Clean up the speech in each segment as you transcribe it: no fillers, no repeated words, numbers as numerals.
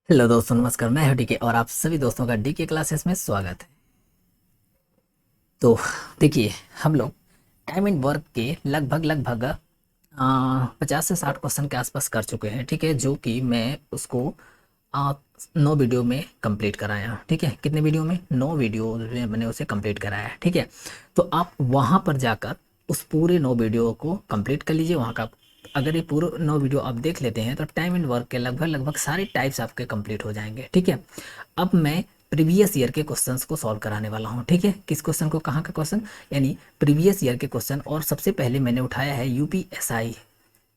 Hello दोस्तों, नमस्कार। मैं हूं डीके और आप सभी दोस्तों का डीके क्लासेस में स्वागत है। तो देखिए, हम लोग टाइम एंड वर्क के लगभग 50 से 60 क्वेश्चन के आसपास कर चुके हैं। ठीक है, जो कि मैं उसको आ, 9 वीडियो में कंप्लीट कराया। ठीक है, कितने वीडियो में? 9 वीडियो में मैंने उसे कंप्लीट कराया। ठीक है, तो आप वहाँ पर जाकर उस पूरे 9 वीडियो को कंप्लीट कर लीजिए। वहाँ का अगर ये पूरे 9 वीडियो आप देख लेते हैं तो टाइम एंड वर्क के लगभग सारे टाइप्स आपके कंप्लीट हो जाएंगे। ठीक है, अब मैं प्रीवियस ईयर के क्वेश्चंस को सॉल्व कराने वाला हूँ। ठीक है, किस क्वेश्चन को? कहाँ का क्वेश्चन? यानी प्रीवियस ईयर के क्वेश्चन। और सबसे पहले मैंने उठाया है यूपीएसआई।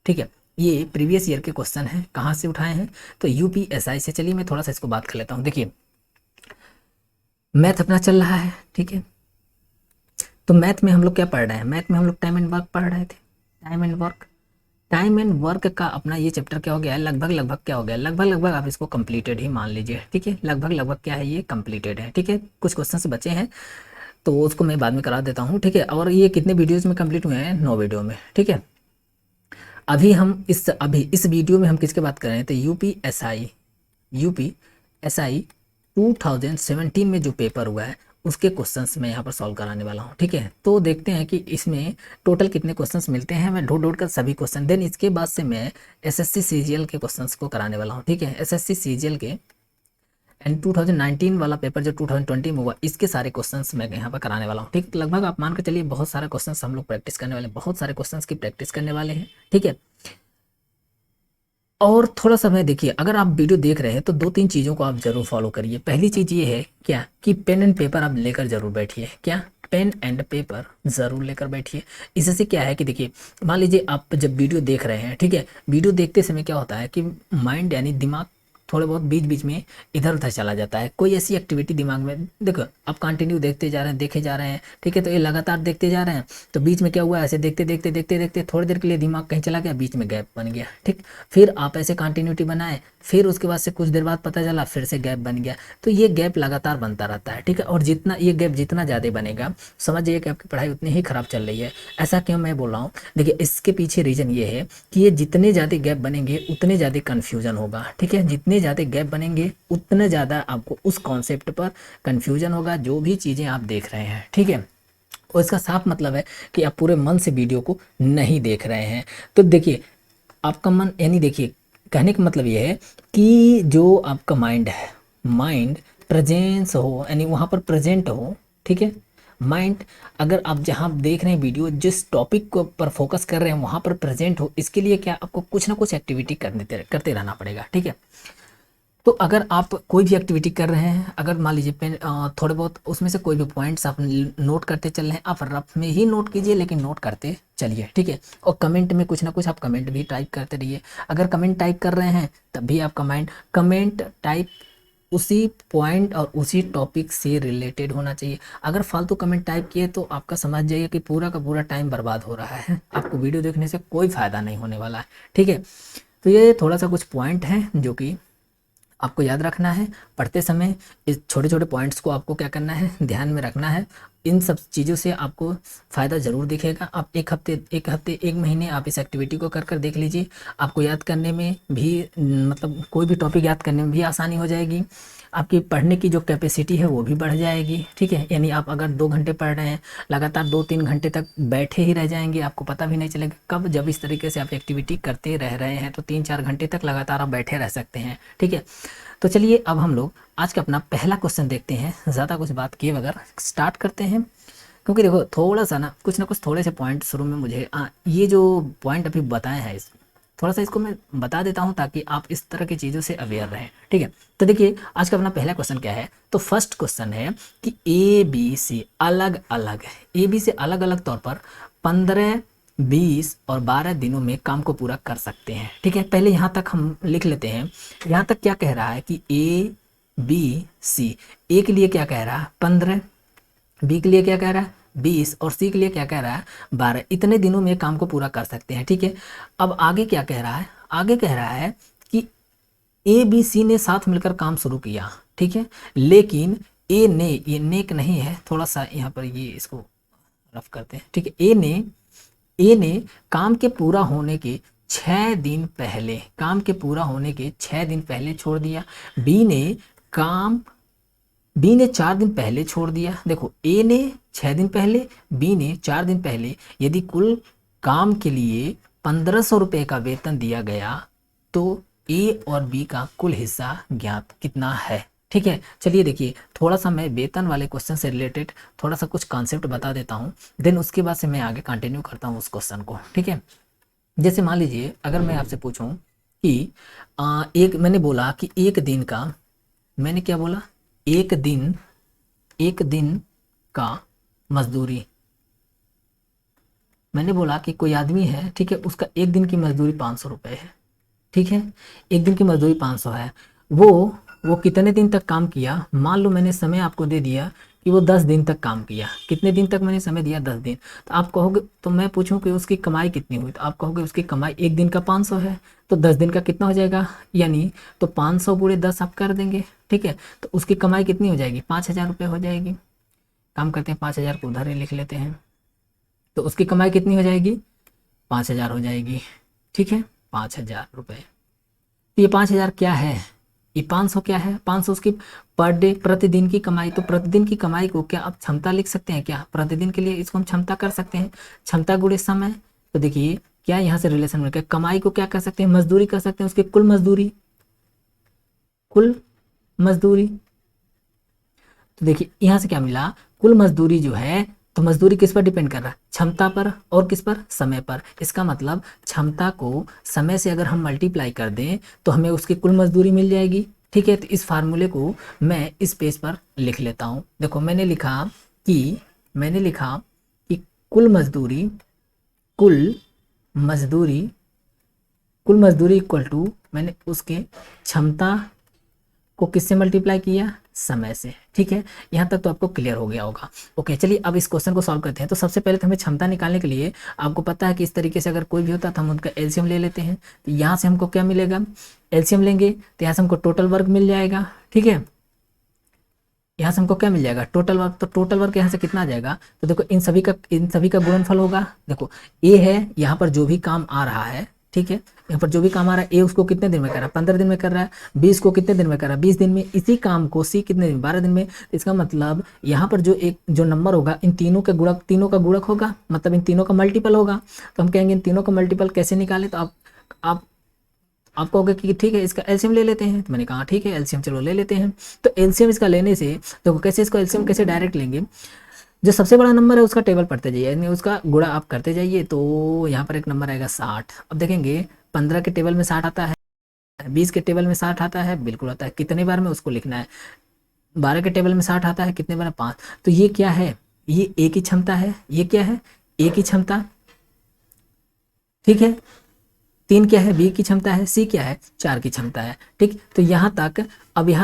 ठीक है, ये प्रीवियस ईयर के क्वेश्चन हैं। कहाँ से उठाए हैं? तो यूपीएसआई से। चलिए मैं थोड़ा सा इसको बात कर लेता हूँ। देखिए, मैथ अपना चल रहा है। ठीक है, तो मैथ में हम लोग क्या पढ़ रहे हैं? मैथ में हम लोग टाइम एंड वर्क पढ़ रहे थे। Time and work, time and work का अपना ये चैप्टर क्या हो गया है? लगभग क्या हो गया? लगभग आप इसको कंप्लीटेड ही मान लीजिए। ठीक है, लगभग क्या है, ये कंप्लीटेड है। ठीक है, कुछ क्वेश्चन बचे हैं तो उसको मैं बाद में करा देता हूँ। ठीक है, और ये कितने वीडियोज़ में कंप्लीट हुए हैं? 9 वीडियो में। ठीक है, अभी इस वीडियो में हम किसके बात कर रहे हैं? तो यूपी एस आई 2017 में जो पेपर हुआ है उसके क्वेश्चंस मैं यहाँ पर सॉल्व कराने वाला हूँ। ठीक है, तो देखते हैं कि इसमें टोटल कितने क्वेश्चंस मिलते हैं। मैं ढूंढ ढूंढ कर सभी क्वेश्चन, देन इसके बाद से मैं एसएससी सीजीएल के क्वेश्चंस को कराने वाला हूँ। ठीक है, एसएससी सीजीएल के एंड 2019 वाला पेपर जो 2020 में हुआ, इसके सारे क्वेश्चंस मैं यहाँ पर कराने वाला हूँ। ठीक, लगभग आप मान के चलिए बहुत सारे क्वेश्चंस हम लोग प्रैक्टिस करने वाले हैं, बहुत सारे क्वेश्चंस की प्रैक्टिस करने वाले हैं। ठीक है, और थोड़ा सा मैं देखिए, अगर आप वीडियो देख रहे हैं तो 2-3 चीज़ों को आप जरूर फॉलो करिए। पहली चीज़ ये है क्या कि पेन एंड पेपर आप लेकर जरूर बैठिए। क्या? पेन एंड पेपर ज़रूर लेकर बैठिए। इससे क्या है कि देखिए, मान लीजिए आप जब वीडियो देख रहे हैं, ठीक है, वीडियो देखते समय क्या होता है कि माइंड यानी दिमाग थोड़े बहुत बीच बीच में इधर उधर चला जाता है। कोई ऐसी एक्टिविटी दिमाग में, देखो आप कंटिन्यू देखते जा रहे हैं, देखे जा रहे हैं। ठीक है, तो ये लगातार देखते जा रहे हैं तो बीच में क्या हुआ, ऐसे देखते देखते देखते देखते थोड़ी देर के लिए दिमाग कहीं चला गया, बीच में गैप बन गया। ठीक, फिर आप ऐसे कंटिन्यूटी बनाए, फिर उसके बाद से कुछ देर बाद पता चला फिर से गैप बन गया। तो ये गैप लगातार बनता रहता है। ठीक है, और जितना ये गैप जितना ज़्यादा बनेगा, समझ जाइए कि आपकी पढ़ाई उतनी ही खराब चल रही है। ऐसा क्यों मैं बोल रहा हूँ? देखिए, इसके पीछे रीज़न ये है कि ये जितने ज़्यादा गैप बनेंगे उतने ज़्यादा कन्फ्यूजन होगा। ठीक है, जितने ज़्यादा गैप बनेंगे उतने ज़्यादा आपको उस कॉन्सेप्ट पर कन्फ्यूजन होगा, जो भी चीज़ें आप देख रहे हैं। ठीक है, और इसका साफ मतलब है कि आप पूरे मन से वीडियो को नहीं देख रहे हैं। तो देखिए, आपका मन, यानी देखिए, कहने का मतलब ये है कि जो आपका माइंड है, माइंड प्रेजेंस हो, यानी वहाँ पर प्रेजेंट हो। ठीक है, माइंड, अगर आप जहाँ देख रहे हैं वीडियो, जिस टॉपिक को पर फोकस कर रहे हैं वहाँ पर प्रेजेंट हो, इसके लिए क्या आपको कुछ ना कुछ एक्टिविटी करते रहना पड़ेगा। ठीक है, तो अगर आप कोई भी एक्टिविटी कर रहे हैं, अगर मान लीजिए पेन थोड़े बहुत उसमें से कोई भी पॉइंट्स आप नोट करते चल रहे हैं, आप रफ में ही नोट कीजिए लेकिन नोट करते चलिए। ठीक है, और कमेंट में कुछ ना कुछ आप कमेंट भी टाइप करते रहिए। अगर कमेंट टाइप कर रहे हैं तब भी आपका माइंड कमेंट टाइप उसी पॉइंट और उसी टॉपिक से रिलेटेड होना चाहिए। अगर फालतू कमेंट टाइप किए तो आपका समझ जाइए कि पूरा का पूरा टाइम बर्बाद हो रहा है, आपको वीडियो देखने से कोई फ़ायदा नहीं होने वाला है। ठीक है, तो ये थोड़ा सा कुछ पॉइंट हैं जो कि आपको याद रखना है पढ़ते समय। इस छोटे छोटे पॉइंट्स को आपको क्या करना है, ध्यान में रखना है। इन सब चीज़ों से आपको फ़ायदा ज़रूर दिखेगा। आप एक हफ्ते 1 महीने आप इस एक्टिविटी को कर कर देख लीजिए। आपको याद करने में भी, मतलब कोई भी टॉपिक याद करने में भी आसानी हो जाएगी। आपकी पढ़ने की जो कैपेसिटी है वो भी बढ़ जाएगी। ठीक है, यानी आप अगर 2 घंटे पढ़ रहे हैं, लगातार 2-3 घंटे तक बैठे ही रह जाएंगे, आपको पता भी नहीं चलेगा कब। जब इस तरीके से आप एक्टिविटी करते रह रहे हैं तो 3-4 घंटे तक लगातार आप बैठे रह सकते हैं। ठीक है, तो चलिए अब हम लोग आज का अपना पहला क्वेश्चन देखते हैं। ज़्यादा कुछ बात किए बगैर स्टार्ट करते हैं, क्योंकि देखो थोड़ा सा ना कुछ थोड़े से पॉइंट शुरू में मुझे ये जो पॉइंट अभी बताए हैं, इस थोड़ा सा इसको मैं बता देता हूँ ताकि आप इस तरह की चीज़ों से अवेयर रहें। ठीक है, तो देखिए आज का अपना पहला क्वेश्चन क्या है। तो फर्स्ट क्वेश्चन है कि ए बी सी अलग अलग है, ए बी से अलग अलग तौर पर 15, 20 और 12 दिनों में काम को पूरा कर सकते हैं। ठीक है, पहले यहाँ तक हम लिख लेते हैं। यहाँ तक क्या कह रहा है कि ए बी सी, ए के लिए क्या कह रहा है 15, बी के लिए क्या कह रहा है 20 और सी के लिए क्या कह रहा है 12। इतने दिनों में काम को पूरा कर सकते हैं। ठीक है, अब आगे क्या कह रहा है, आगे कह रहा है कि ए बी सी ने साथ मिलकर काम शुरू किया। ठीक है, लेकिन ए ने, ये नेक नहीं है, थोड़ा सा यहाँ पर ये इसको रफ करते हैं। ठीक है, ए ने काम के पूरा होने के 6 दिन पहले, काम के पूरा होने के 6 दिन पहले छोड़ दिया। बी ने काम बी ने 4 दिन पहले छोड़ दिया। देखो ए ने 6 दिन पहले, बी ने 4 दिन पहले। यदि कुल काम के लिए 1500 रुपये का वेतन दिया गया तो ए और बी का कुल हिस्सा ज्ञात कितना है। ठीक है, चलिए देखिए, थोड़ा सा मैं वेतन वाले क्वेश्चन से रिलेटेड थोड़ा सा कुछ कॉन्सेप्ट बता देता हूँ, देन उसके बाद से मैं आगे कंटिन्यू करता हूँ उस क्वेश्चन को। ठीक है, जैसे मान लीजिए अगर मैं आपसे पूछूं कि मैंने बोला कि एक दिन का, मैंने क्या बोला, एक दिन का मजदूरी, मैंने बोला कि कोई आदमी है, ठीक है, उसका एक दिन की मजदूरी 500 रुपये है। ठीक है, एक दिन की मजदूरी 500 है। वो कितने दिन तक काम किया, मान लो मैंने समय आपको दे दिया कि वो 10 दिन तक काम किया। कितने दिन तक मैंने समय दिया, 10 दिन। तो आप कहोगे, तो मैं पूछूं कि उसकी कमाई कितनी हुई, तो आप कहोगे उसकी कमाई एक दिन का 500 है, तो 10 दिन का कितना हो जाएगा, यानी तो 500 × 10 आप कर देंगे। ठीक है, तो उसकी कमाई कितनी हो जाएगी, 5000 रुपये हो जाएगी। काम करते हैं, 5000 को उधर ही लिख लेते हैं, तो उसकी कमाई कितनी हो जाएगी, 5000 हो जाएगी। ठीक है, 5000 रुपये। ये 5000 क्या है, ये 500 क्या है, 500 उसकी पर डे, प्रतिदिन की कमाई। तो प्रतिदिन की कमाई को क्या आप क्षमता लिख सकते हैं क्या, प्रतिदिन के लिए इसको हम क्षमता कर सकते हैं, क्षमता गुणे समय। तो देखिए क्या यहाँ से रिलेशन मिल गया, कमाई को क्या कर सकते हैं, मजदूरी कर सकते हैं, उसकी कुल मजदूरी। तो देखिए यहाँ से क्या मिला, कुल मजदूरी जो है, तो मजदूरी किस पर डिपेंड कर रहा है, क्षमता पर, और किस पर, समय पर। इसका मतलब क्षमता को समय से अगर हम मल्टीप्लाई कर दें तो हमें उसकी कुल मजदूरी मिल जाएगी। ठीक है, तो इस फार्मूले को मैं इस पेज पर लिख लेता हूँ। देखो मैंने लिखा कि कुल मजदूरी इक्वल टू, मैंने उसके क्षमता को किससे मल्टीप्लाई किया, समय से। ठीक है, यहाँ तक तो आपको क्लियर हो गया होगा। ओके, चलिए अब इस क्वेश्चन को सॉल्व करते हैं। तो सबसे पहले तो हमें क्षमता निकालने के लिए, आपको पता है कि इस तरीके से अगर कोई भी होता तो हम उनका एलसीएम ले लेते हैं। तो यहाँ से हमको क्या मिलेगा, एलसीएम लेंगे तो यहाँ से हमको टोटल वर्क मिल जाएगा। ठीक है, यहाँ से हमको क्या मिल जाएगा, टोटल वर्क। तो टोटल वर्क यहाँ से कितना आ जाएगा, तो देखो इन सभी का गुणनफल होगा। देखो ए है, यहाँ पर जो भी काम आ रहा है, ठीक है, यहाँ पर जो भी काम आ रहा है, ए उसको कितने दिन में कर रहा है, 15 दिन में कर रहा है। बी इसको कितने दिन में कर रहा है, 20 दिन में। इसी काम को सी कितने दिन, 12 दिन में। इसका मतलब यहाँ पर जो नंबर होगा, इन तीनों का गुणक होगा, मतलब इन तीनों का मल्टीपल होगा। तो हम कहेंगे इन तीनों का मल्टीपल कैसे निकाले, तो आप कहोगे कि ठीक है इसका एलसीएम ले लेते हैं। तो मैंने कहा ठीक है एलसीएम चलो ले लेते हैं। तो एलसीएम इसका लेने से देखो कैसे, इसको एलसीएम कैसे डायरेक्ट लेंगे, जो सबसे बड़ा नंबर है उसका टेबल पढ़ते जाइए, यानी उसका गुणा आप करते जाइए। तो यहाँ पर एक नंबर आएगा 60। अब देखेंगे 15 के टेबल में 60 आता है, 20 के टेबल में 60 आता है, बिल्कुल आता है। कितने बार में उसको लिखना है, 12 के टेबल में 60 आता है, कितने बार, 5। तो ये क्या है, ये एक ही क्षमता है, ये क्या है, एक ही क्षमता। ठीक है, 3 क्या है, बी की क्षमता है, सी क्या है, 4 की क्षमता है। ठीक, तो यहाँ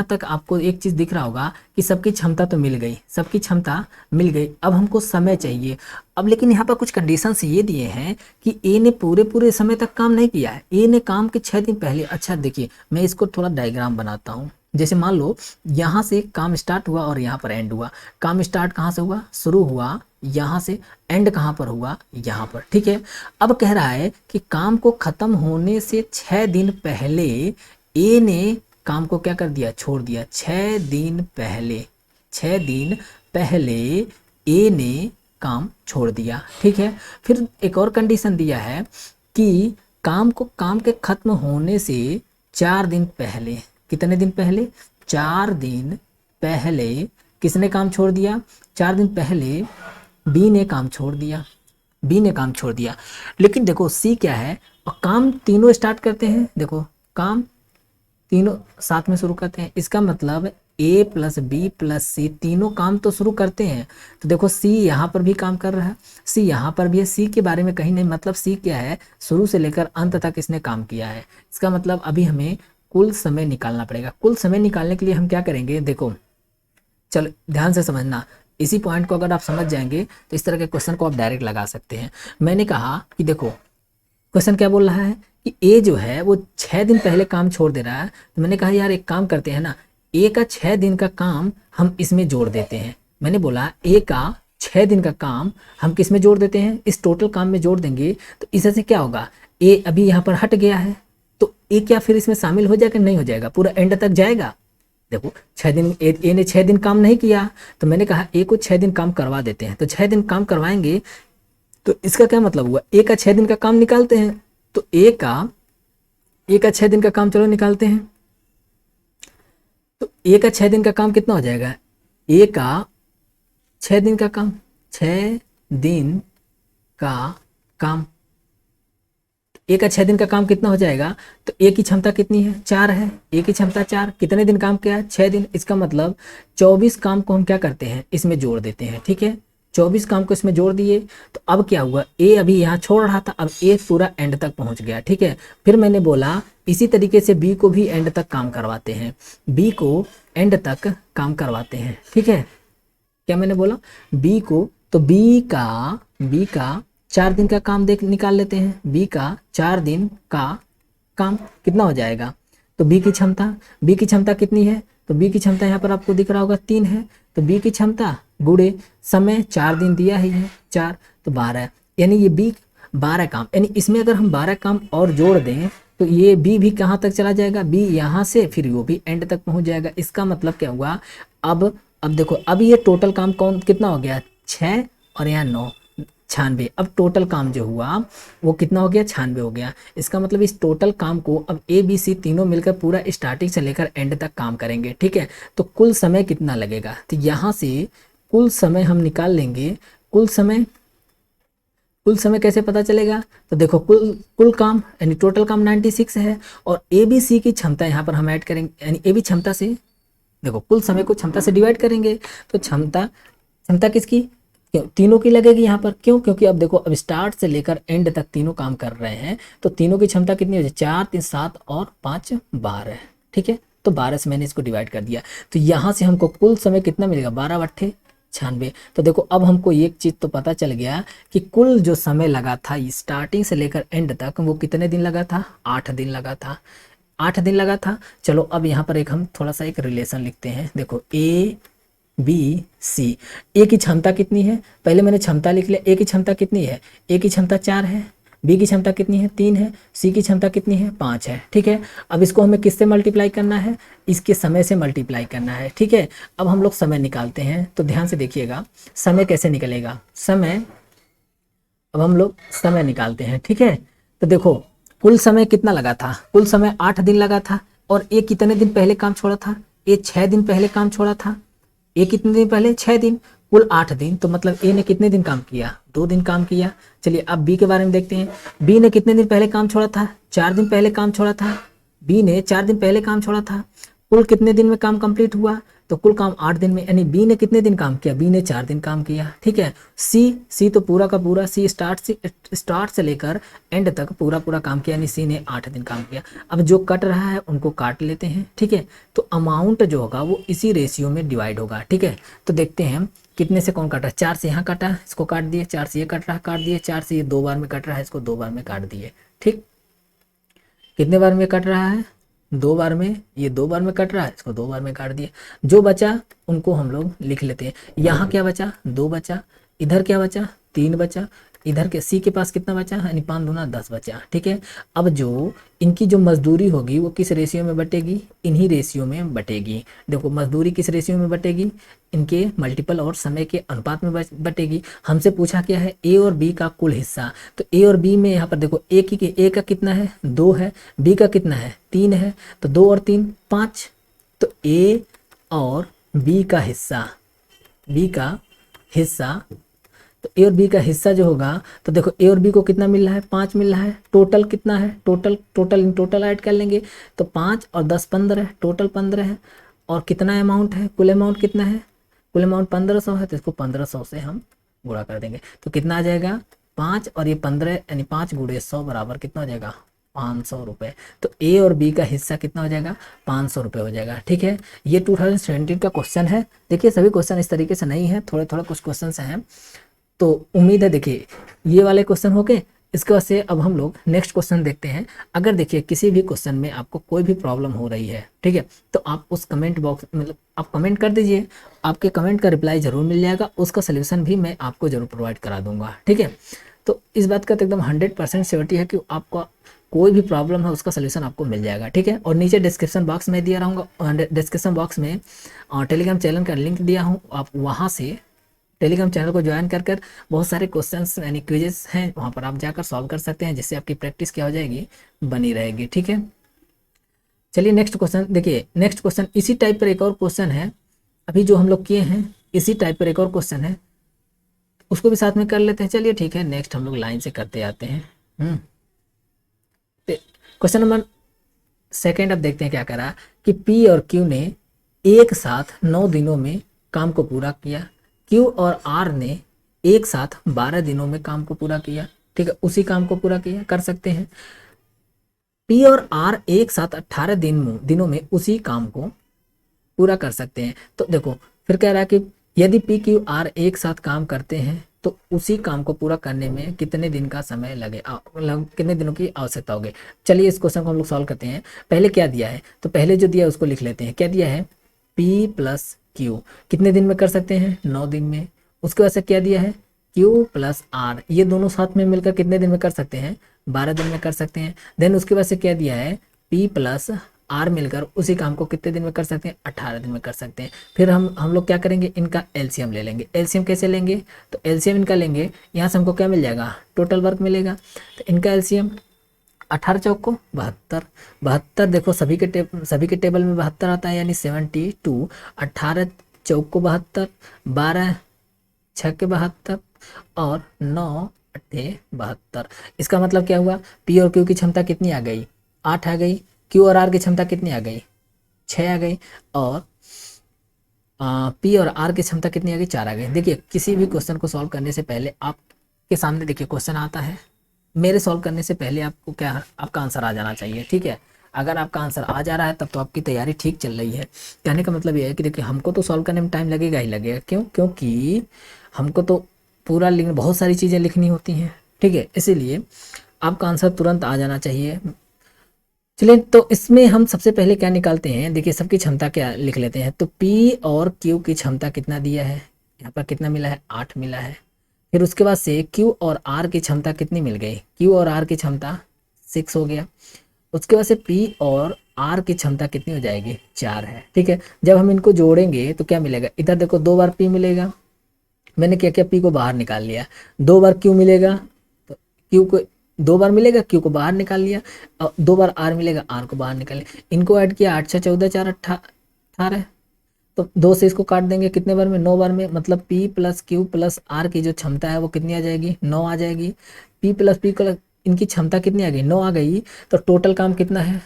तक आपको एक चीज़ दिख रहा होगा कि सबकी क्षमता तो मिल गई, सबकी क्षमता मिल गई। अब हमको समय चाहिए। अब लेकिन यहाँ पर कुछ कंडीशंस ये दिए हैं कि ए ने पूरे समय तक काम नहीं किया है, ए ने काम के 6 दिन पहले। अच्छा देखिए, मैं इसको थोड़ा डायग्राम बनाता हूँ। जैसे मान लो यहाँ से काम स्टार्ट हुआ और यहाँ पर एंड हुआ। काम स्टार्ट कहाँ से हुआ, शुरू हुआ यहाँ से, एंड कहाँ पर हुआ, यहाँ पर। ठीक है, अब कह रहा है कि काम को खत्म होने से 6 दिन पहले ए ने काम को क्या कर दिया, छोड़ दिया। 6 दिन पहले ए ने काम छोड़ दिया। ठीक है, फिर एक और कंडीशन दिया है कि काम के खत्म होने से 4 दिन पहले, कितने दिन पहले, 4 दिन पहले किसने काम छोड़ दिया, 4 दिन पहले बी ने काम छोड़ दिया। लेकिन देखो सी क्या है, और काम तीनों स्टार्ट करते हैं। देखो काम तीनों साथ में शुरू करते हैं, इसका मतलब ए प्लस बी प्लस सी तीनों काम तो शुरू करते हैं। तो देखो सी यहाँ पर भी काम कर रहा है, सी यहाँ पर भी है, सी के बारे में कहीं नहीं, मतलब सी क्या है, शुरू से लेकर अंत तक इसने काम किया है। इसका मतलब अभी हमें कुल समय निकालना पड़ेगा। कुल समय निकालने के लिए हम क्या करेंगे, देखो चलो ध्यान से समझना, इसी पॉइंट को अगर आप समझ जाएंगे तो इस तरह के क्वेश्चन को आप डायरेक्ट लगा सकते हैं। मैंने कहा कि देखो क्वेश्चन क्या बोल रहा है कि ए जो है वो 6 दिन पहले काम छोड़ दे रहा है। तो मैंने कहा यार एक काम करते हैं ना, ए का 6 दिन का काम हम इसमें जोड़ देते हैं। मैंने बोला ए का 6 दिन का काम हम किस में जोड़ देते हैं, इस टोटल काम में जोड़ देंगे। तो इससे क्या होगा, ए अभी यहाँ पर हट गया है, तो ए क्या फिर इसमें शामिल हो जाएगा? नहीं हो जाएगा, पूरा एंड तक जाएगा। देखो 6 दिन ए ने 6 दिन काम नहीं किया, तो मैंने कहा ए को 6 दिन काम करवा देते हैं, तो 6 दिन काम करवाएंगे, तो इसका क्या मतलब हुआ? ए का 6 दिन का काम निकालते हैं, तो ए का 6 दिन का काम चलो निकालते हैं। तो ए का 6 दिन का काम कितना हो जाएगा? ए का 6 दिन का काम, 6 दिन का काम, ए का 6 दिन का काम कितना हो जाएगा? तो ए की क्षमता कितनी है? 4 है, ए की क्षमता 4, कितने दिन काम किया? 6 दिन। इसका मतलब 24 काम को हम क्या करते हैं? इसमें जोड़ देते हैं, ठीक है। 24 काम को इसमें जोड़ दिए, तो अब क्या हुआ? ए अभी यहाँ छोड़ रहा था, अब ए पूरा एंड तक पहुंच गया, ठीक है। फिर मैंने बोला इसी तरीके से बी को भी एंड तक काम करवाते हैं, बी को एंड तक काम करवाते हैं, ठीक है। क्या मैंने बोला? बी को, तो बी का 4 दिन का काम देख निकाल लेते हैं। बी का 4 दिन का काम कितना हो जाएगा? तो बी की क्षमता कितनी है? तो बी की क्षमता यहाँ पर आपको दिख रहा होगा 3 है, तो बी की क्षमता गुणे समय 4 दिन दिया ही है 4, तो 12, यानी ये बी 12 काम, यानी इसमें अगर हम 12 काम और जोड़ दें तो ये बी भी कहाँ तक चला जाएगा? बी यहाँ से फिर वो भी एंड तक पहुँच जाएगा। इसका मतलब क्या हुआ? अब देखो, अब ये टोटल काम कौन कितना हो गया? 6 और यहाँ 9, 96। अब टोटल काम जो हुआ वो कितना हो गया? 96 हो गया। इसका मतलब इस टोटल काम को अब ए बी सी तीनों मिलकर पूरा स्टार्टिंग से लेकर एंड तक काम करेंगे, ठीक है। तो कुल समय कितना लगेगा? तो यहाँ से कुल समय हम निकाल लेंगे। कुल समय कैसे पता चलेगा? तो देखो कुल काम यानी टोटल काम 96 है, और ए बी सी की क्षमता यहाँ पर हम ऐड करेंगे, यानी ए बी क्षमता से, देखो कुल समय को क्षमता से डिवाइड करेंगे, तो क्षमता किसकी? क्यों? तीनों की लगेगी यहाँ पर। क्यों? क्योंकि अब देखो, अब स्टार्ट से लेकर एंड तक तीनों काम कर रहे हैं, तो तीनों की क्षमता कितनी हो जाए? 4 3 7 और 5 12, ठीक है। तो 12 से मैंने इसको डिवाइड कर दिया, तो यहाँ से हमको कुल समय कितना मिलेगा? 12 बट्ठे 96। तो देखो अब हमको एक चीज़ तो पता चल गया कि कुल जो समय लगा था स्टार्टिंग से लेकर एंड तक, वो कितने दिन लगा था? 8 दिन लगा था, 8 दिन लगा था। चलो अब यहाँ पर एक हम थोड़ा सा एक रिलेशन लिखते हैं। देखो ए बी सी, ए की क्षमता कितनी है? पहले मैंने क्षमता लिख लिया। ए की क्षमता कितनी है? ए की क्षमता 4 है, बी की क्षमता कितनी है? 3 है, सी की क्षमता कितनी है? 5 है, ठीक है। अब इसको हमें किससे मल्टीप्लाई करना है? इसके समय से मल्टीप्लाई करना है, ठीक है। अब हम लोग समय निकालते हैं, तो ध्यान से देखिएगा समय कैसे निकलेगा। अब हम लोग समय निकालते हैं, ठीक है। तो देखो कुल समय कितना लगा था? कुल समय 8 दिन लगा था, और ए कितने दिन पहले काम छोड़ा था? ए 6 दिन पहले काम छोड़ा था। ए कितने दिन पहले? 6 दिन, कुल 8 दिन, तो मतलब ए ने कितने दिन काम किया? 2 दिन काम किया। चलिए अब बी के बारे में देखते हैं। बी ने कितने दिन पहले काम छोड़ा था? 4 दिन पहले काम छोड़ा था। बी ने 4 दिन पहले काम छोड़ा था। कुल कितने दिन में काम कंप्लीट हुआ? तो कुल काम 8 दिन में, यानी बी ने कितने दिन काम किया? बी ने 4 दिन काम किया, ठीक है। सी तो पूरा का पूरा, सी स्टार्ट से लेकर एंड तक पूरा पूरा काम किया, यानी सी ने 8 दिन काम किया। अब जो कट रहा है उनको काट लेते हैं, ठीक है। तो अमाउंट जो होगा वो इसी रेशियो में डिवाइड होगा, ठीक है। तो देखते हैं कितने से कौन काट रहा है। 4 से यहाँ काटा, इसको काट दिए। 4 से ये कट रहा है, काट दिए। 4 से ये 2 बार में कट रहा है, इसको 2 बार में काट दिए, ठीक। कितने बार में कट रहा है? 2 बार में। ये 2 बार में कट रहा है, इसको 2 बार में काट दिए। जो बचा उनको हम लोग लिख लेते हैं। यहाँ क्या बचा? 2 बचा। इधर क्या बचा? 3 बचा। इधर के सी के पास कितना बचा? यानी 5 दूना 10 बचा, ठीक है। अब जो इनकी जो मजदूरी होगी वो किस रेशियो में बटेगी? इन्हीं रेशियो में बटेगी। देखो मजदूरी किस रेशियो में बटेगी? इनके मल्टीपल और समय के अनुपात में बटेगी। हमसे पूछा क्या है? ए और बी का कुल हिस्सा। तो ए और बी में यहाँ पर देखो ए का कितना है? 2 है। बी का कितना है? 3 है। तो 2 और 3 5। तो ए और बी का हिस्सा, तो ए और बी का हिस्सा जो होगा, तो देखो ए और बी को कितना मिल रहा है? 5 मिल रहा है। टोटल कितना है? टोटल ऐड कर लेंगे, तो 5 और 10 15 है, टोटल 15 है। और कितना अमाउंट है? कुल अमाउंट कितना है? कुल अमाउंट 1500 है, तो इसको 1500 से हम गुणा कर देंगे, तो कितना आ जाएगा? 5 और ये 15, यानी 5 गुणे 100 बराबर कितना हो जाएगा? 500 रुपये। तो ए और बी का हिस्सा कितना हो जाएगा? 500 रुपये हो जाएगा, ठीक है। ये 2017 का क्वेश्चन है। देखिए सभी क्वेश्चन इस तरीके से नहीं है, थोड़े थोड़े कुछ क्वेश्चन हैं। तो उम्मीद है देखिए ये वाले क्वेश्चन हो गए। इसके बाद से अब हम लोग नेक्स्ट क्वेश्चन देखते हैं। अगर देखिए किसी भी क्वेश्चन में आपको कोई भी प्रॉब्लम हो रही है, ठीक है, तो आप उस कमेंट बॉक्स मतलब आप कमेंट कर दीजिए। आपके कमेंट का रिप्लाई ज़रूर मिल जाएगा, उसका सलूशन भी मैं आपको ज़रूर प्रोवाइड करा दूंगा, ठीक है। तो इस बात का तो एकदम 100% श्योरिटी है कि आपका कोई भी प्रॉब्लम है उसका सोल्यूशन आपको मिल जाएगा, ठीक है। और नीचे डिस्क्रिप्शन बॉक्स में दिया रहूँगा, डिस्क्रिप्शन बॉक्स में टेलीग्राम चैनल का लिंक दिया हूँ, आप वहाँ से टेलीग्राम चैनल को ज्वाइन कर कर बहुत सारे क्वेश्चंस यानी क्विजेस हैं, वहाँ पर आप जाकर सॉल्व कर सकते हैं, जिससे आपकी प्रैक्टिस क्या हो जाएगी, बनी रहेगी, ठीक है। चलिए नेक्स्ट क्वेश्चन देखिए, नेक्स्ट क्वेश्चन इसी टाइप पर एक और क्वेश्चन है, अभी जो हम लोग किए हैं इसी टाइप पर एक और क्वेश्चन है, उसको भी साथ में कर लेते हैं। चलिए ठीक है, नेक्स्ट हम लोग लाइन से करते आते हैं। क्वेश्चन नंबर सेकेंड अब देखते हैं क्या करा कि पी और क्यू ने एक साथ 9 दिनों में काम को पूरा किया, क्यू और आर ने एक साथ 12 दिनों में काम को पूरा किया, ठीक है, उसी काम को पूरा किया, कर सकते हैं। पी और आर एक साथ 18 दिनों में उसी काम को पूरा कर सकते हैं। तो देखो फिर कह रहा है कि यदि पी क्यू आर एक साथ काम करते हैं तो उसी काम को पूरा करने में कितने दिन का समय लगे, कितने दिनों की आवश्यकता होगी। चलिए इस क्वेश्चन को हम लोग सॉल्व करते हैं। पहले क्या दिया है, तो पहले जो दिया है उसको लिख लेते हैं। क्या दिया है, पी प्लस क्यू कितने दिन में कर सकते हैं, 9 दिन में। उसके बाद से क्या दिया है, क्यू प्लस आर, ये दोनों साथ में मिलकर कितने दिन में कर सकते हैं, 12 दिन में कर सकते हैं। देन उसके बाद से क्या दिया है, पी प्लस आर मिलकर उसी काम को कितने दिन में कर सकते हैं, 18 दिन में कर सकते हैं। फिर हम लोग क्या करेंगे, इनका एलसीएम ले लेंगे। एलसीएम कैसे लेंगे, तो एलसीएम इनका लेंगे, यहाँ से हमको क्या मिल जाएगा, टोटल वर्क मिलेगा। तो इनका एलसीएम 18 चौक को 72, 72 देखो सभी के टेबल में 72 आता है, यानी 72। 18 चौक को 72, 12 6 के 72 और 9 8 72। इसका मतलब क्या हुआ, पी और क्यू की क्षमता कितनी आ गई, 8 आ गई। क्यू और आर की क्षमता कितनी आ गई, 6 आ गई। और पी और आर की क्षमता कितनी आ गई, 4 आ गई। देखिए किसी भी क्वेश्चन को सॉल्व करने से पहले आपके सामने देखिए क्वेश्चन आता है, मेरे सॉल्व करने से पहले आपको क्या, आपका आंसर आ जाना चाहिए, ठीक है। अगर आपका आंसर आ जा रहा है तब तो आपकी तैयारी ठीक चल रही है। कहने का मतलब ये है कि देखिए हमको तो सॉल्व करने में टाइम लगेगा ही लगेगा, क्यों, क्योंकि हमको तो पूरा लिखना, बहुत सारी चीज़ें लिखनी होती हैं, ठीक है, इसीलिए आपका आंसर तुरंत आ जाना चाहिए। चलिए तो इसमें हम सबसे पहले क्या निकालते हैं, देखिए सबकी क्षमता क्या लिख लेते हैं। तो P और Q की क्षमता कितना दिया है, यहाँ पर कितना मिला है, 8 मिला है। फिर उसके बाद से Q और R की क्षमता कितनी मिल गई, Q और R की क्षमता 6 हो गया। उसके बाद से P और R की क्षमता कितनी हो जाएगी, 4 है, ठीक है। जब हम इनको जोड़ेंगे तो क्या मिलेगा, इधर देखो 2 बार P मिलेगा, मैंने क्या किया, P को बाहर निकाल लिया। 2 बार Q मिलेगा, तो Q को 2 बार मिलेगा, Q को बाहर निकाल लिया। और 2 बार R मिलेगा, R को बाहर निकाल लिया। इनको ऐड किया, 8 6 14 4 18, तो 2 से इसको काट देंगे, कितने बार में, 9 बार में। मतलब P plus Q plus R की जो क्षमता है वो कितनी आ जाएगी, 9 आ जाएगी। P इनकी क्षमता कितनी आ गई, 9 आ गई। तो टोटल काम कितना है,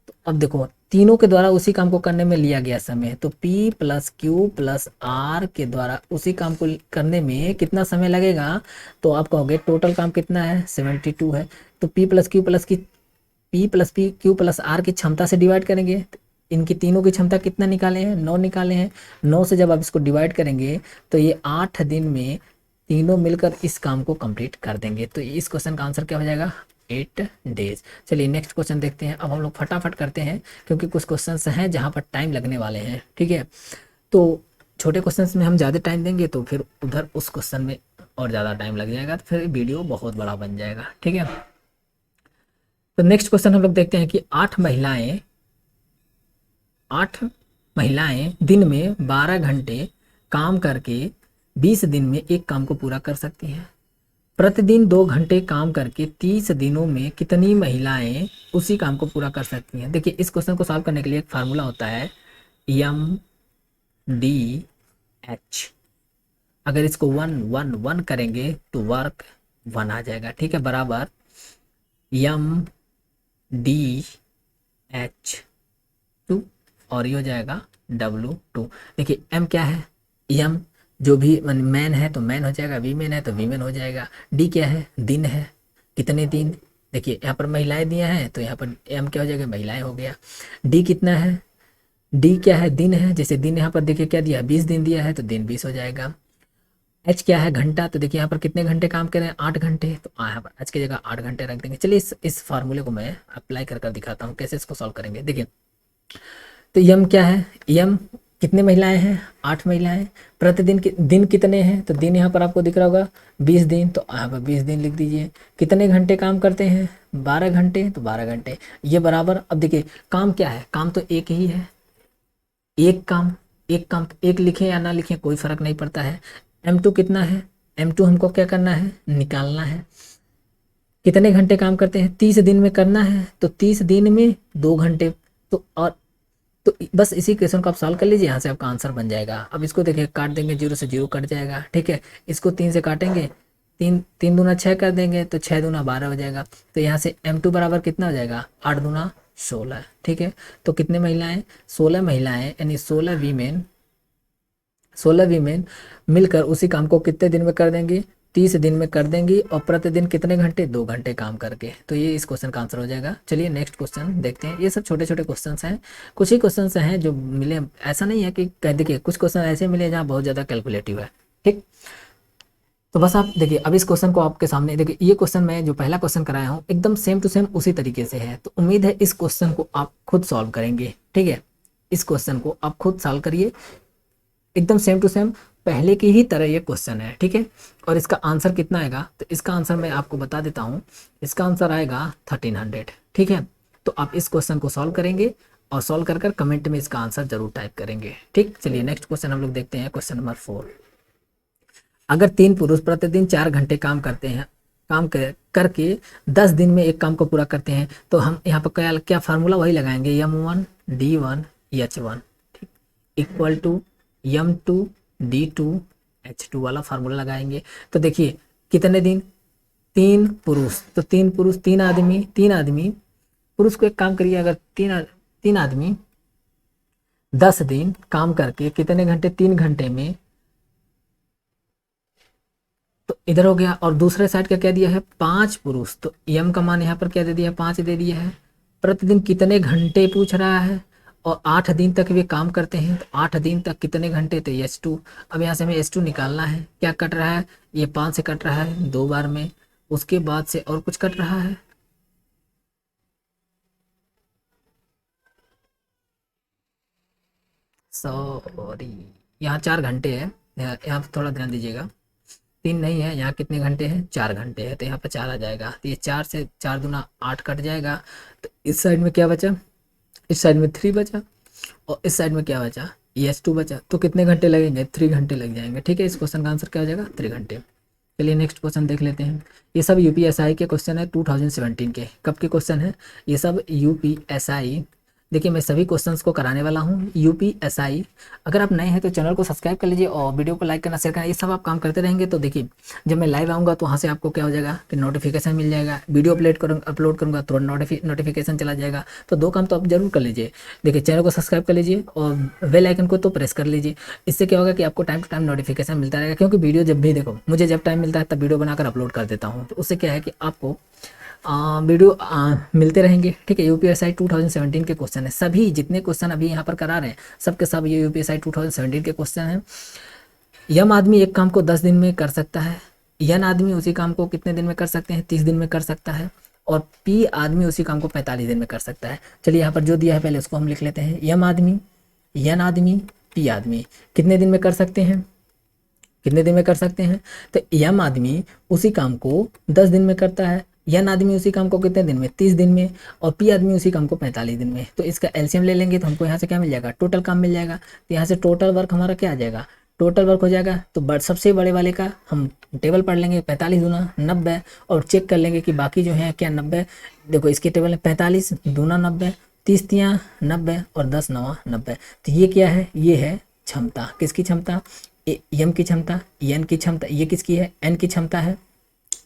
तो अब देखो तीनों के द्वारा उसी काम को करने में लिया गया समय, तो P plus Q plus R के द्वारा उसी काम को करने में कितना समय लगेगा, तो आप कहोगे टोटल काम कितना है, 72 है। तो P plus Q plus R की क्षमता से डिवाइड करेंगे, तो इनकी तीनों की क्षमता कितना निकाले हैं, 9 निकाले हैं। 9 से जब आप इसको डिवाइड करेंगे तो ये 8 दिन में तीनों मिलकर इस काम को कंप्लीट कर देंगे। तो इस क्वेश्चन का आंसर क्या हो जाएगा, 8 डेज। चलिए नेक्स्ट क्वेश्चन देखते हैं। अब हम लोग फटाफट करते हैं क्योंकि कुछ क्वेश्चंस हैं जहाँ पर टाइम लगने वाले हैं, ठीक है। तो छोटे क्वेश्चंस में हम ज़्यादा टाइम देंगे तो फिर उधर उस क्वेश्चन में और ज़्यादा टाइम लग जाएगा, तो फिर वीडियो बहुत बड़ा बन जाएगा, ठीक है। तो नेक्स्ट क्वेश्चन हम लोग देखते हैं कि 8 महिलाएं दिन में 12 घंटे काम करके 20 दिन में एक काम को पूरा कर सकती हैं। प्रतिदिन 2 घंटे काम करके 30 दिनों में कितनी महिलाएं उसी काम को पूरा कर सकती हैं। देखिए इस क्वेश्चन को सॉल्व करने के लिए एक फार्मूला होता है, MDH। अगर इसको 1 1 1 करेंगे तो वर्क 1 आ जाएगा, ठीक है, बराबर MDH2 और ये हो जाएगा W2। देखिए M क्या है, M जो भी मैन है तो मैन हो जाएगा, वीमेन है तो वीमेन हो जाएगा। डी क्या है, दिन है, कितने दिन, देखिए यहाँ पर महिलाएं दिया है तो यहाँ पर एम क्या हो जाएगा, महिलाएं हो गया। डी कितना है, डी क्या है, दिन है, जैसे दिन यहाँ पर देखिए क्या दिया है, 20 दिन दिया है तो दिन 20 हो जाएगा। एच क्या है, घंटा, तो देखिए यहाँ पर कितने घंटे काम करें, 8 घंटे, तो यहाँ पर एच की जगह 8 घंटे रख देंगे। चलिए इस फार्मूले को मैं अप्लाई कर दिखाता हूँ कैसे इसको सॉल्व करेंगे। देखिए तो यम क्या है, यम कितने महिलाएं हैं, 8 महिलाएं। प्रतिदिन दिन कितने हैं, तो दिन यहाँ पर आपको दिख रहा होगा 20 दिन, तो यहाँ पर 20 दिन लिख दीजिए। कितने घंटे काम करते हैं, 12 घंटे, तो 12 घंटे ये बराबर। अब देखिए काम क्या है, काम तो एक ही है, एक काम एक लिखें या ना लिखें कोई फर्क नहीं पड़ता है। M2 कितना है, M2 हमको क्या करना है, निकालना है। कितने घंटे काम करते हैं, 30 दिन में करना है, तो 30 दिन में 2 घंटे। तो और तो बस इसी क्वेश्चन को आप सॉल्व कर लीजिए, यहाँ से आपका आंसर बन जाएगा। अब इसको देखिए काट देंगे, 0 से 0 कट जाएगा, ठीक है। इसको 3 से काटेंगे, 3 दूना 6 कर देंगे, तो 6 दूना 12 हो जाएगा। तो यहाँ से M2 बराबर कितना हो जाएगा, 8 दूना 16, ठीक है। तो कितने महिलाएं, 16 महिलाएं, यानी 16 वीमेन मिलकर उसी काम को कितने दिन में कर देंगी, 30 दिन में कर देंगी, और प्रतिदिन कितने घंटे, 2 घंटे काम करके। तो ये इस क्वेश्चन का आंसर हो जाएगा। चलिए नेक्स्ट क्वेश्चन देखते हैं। ये सब छोटे छोटे क्वेश्चन हैं, कुछ ही क्वेश्चन हैं जो मिले, ऐसा नहीं है कि कह देखिए कुछ क्वेश्चन ऐसे मिले जहाँ बहुत ज़्यादा कैलकुलेटिव है, ठीक। तो बस आप देखिए अब इस क्वेश्चन को आपके सामने देखिए, ये क्वेश्चन मैं जो पहला क्वेश्चन कराया हूँ एकदम सेम टू सेम उसी तरीके से है। तो उम्मीद है इस क्वेश्चन को आप खुद सॉल्व करेंगे, ठीक है। इस क्वेश्चन को आप खुद सॉल्व करिए, एकदम सेम टू सेम पहले की ही तरह ये क्वेश्चन है, ठीक है। और इसका आंसर कितना आएगा, तो इसका आंसर मैं आपको बता देता हूँ, इसका आंसर आएगा 1300, ठीक है। तो आप इस क्वेश्चन को सॉल्व करेंगे और सॉल्व कर कमेंट में इसका आंसर जरूर टाइप करेंगे, ठीक। चलिए नेक्स्ट क्वेश्चन हम लोग देखते हैं, क्वेश्चन नंबर 4। अगर 3 पुरुष प्रतिदिन 4 घंटे काम करते हैं, करके 10 दिन में एक काम को पूरा करते हैं, तो हम यहाँ पर क्या क्या फार्मूला वही लगाएंगे, M1 D1 H1, ठीक, equal to M2 D2 H2 वाला फार्मूला लगाएंगे। तो देखिए कितने दिन, 3 पुरुष, तो 3 पुरुष 3 आदमी पुरुष को एक काम करिए, अगर 3 आदमी 10 दिन काम करके कितने घंटे, 3 घंटे में, तो इधर हो गया। और दूसरे साइड का क्या दिया है, 5 पुरुष, तो M का मान यहाँ पर क्या दे दिया है, 5 दे दिया है। प्रतिदिन कितने घंटे पूछ रहा है, और 8 दिन तक वे काम करते हैं, तो 8 दिन तक कितने घंटे, तो H2। अब यहाँ से हमें H2 निकालना है, क्या कट रहा है, ये 5 से कट रहा है 2 बार में, उसके बाद से और कुछ कट रहा है, सॉरी यहाँ 4 घंटे है, यहाँ पर थोड़ा ध्यान दीजिएगा, 3 नहीं है, यहाँ कितने घंटे हैं, 4 घंटे है, तो यहाँ पर 4 आ जाएगा। तो ये 4 से 4 दूना 8 कट जाएगा। तो इस साइड में क्या बचा, इस साइड में 3 बचा, और इस साइड में क्या बचा, H2 बचा। तो कितने घंटे लगेंगे, 3 घंटे लग जाएंगे, ठीक है। इस क्वेश्चन का आंसर क्या हो जाएगा, 3 घंटे। चलिए नेक्स्ट क्वेश्चन देख लेते हैं। ये सब UPSI के क्वेश्चन है, 2017 के। कब के क्वेश्चन है ये सब, UPSI। देखिए मैं सभी क्वेश्चंस को कराने वाला हूँ UPSI। अगर आप नए हैं तो चैनल को सब्सक्राइब कर लीजिए और वीडियो को लाइक करना, शेयर करना, ये सब आप काम करते रहेंगे तो देखिए जब मैं लाइव आऊँगा तो वहाँ से आपको क्या हो जाएगा कि नोटिफिकेशन मिल जाएगा। वीडियो अपलोड करूँगा तो नोटिफिकेशन चला जाएगा। तो 2 काम तो आप जरूर कर लीजिए। देखिए चैनल को सब्सक्राइब कर लीजिए और बेल आइकन को तो प्रेस कर लीजिए। इससे क्या होगा कि आपको टाइम टू टाइम नोटिफिकेशन मिलता रहेगा, क्योंकि वीडियो जब भी देखो, मुझे जब टाइम मिलता है तब वीडियो बनाकर अपलोड कर देता हूँ। तो उससे क्या है कि आपको वीडियो मिलते रहेंगे, ठीक है। UPSI 2017 के क्वेश्चन है, सभी जितने क्वेश्चन अभी यहाँ पर करा रहे हैं सबके सब ये UPSI 2017 के क्वेश्चन हैं। यम आदमी एक काम को 10 दिन में कर सकता है, यन आदमी उसी काम को कितने दिन में कर सकते हैं, 30 दिन में कर सकता है, और पी आदमी उसी काम को 45 दिन में कर सकता है। चलिए यहाँ पर जो दिया है पहले उसको हम लिख लेते हैं। यम आदमी, यन आदमी, पी आदमी कितने दिन में कर सकते हैं, कितने दिन में कर सकते हैं, तो यम आदमी उसी काम को 10 दिन में करता है, यन आदमी उसी काम को कितने दिन में, 30 दिन में, और पी आदमी उसी काम को 45 दिन में। तो इसका एलसीएम ले लेंगे तो हमको यहाँ से क्या मिल जाएगा, टोटल काम मिल जाएगा। तो यहाँ से टोटल वर्क हमारा क्या आ जाएगा, टोटल वर्क हो जाएगा। तो सबसे बड़े वाले का हम टेबल पढ़ लेंगे, 45 दूना 90, और चेक कर लेंगे कि बाकी जो है क्या 90। देखो इसके टेबल में 45 दूना 90, 30 तियाँ 90, और 10 नवा 90। तो ये क्या है, ये है क्षमता, किसकी क्षमता, यम की क्षमता, एन की क्षमता, ये किसकी है, एन की क्षमता है,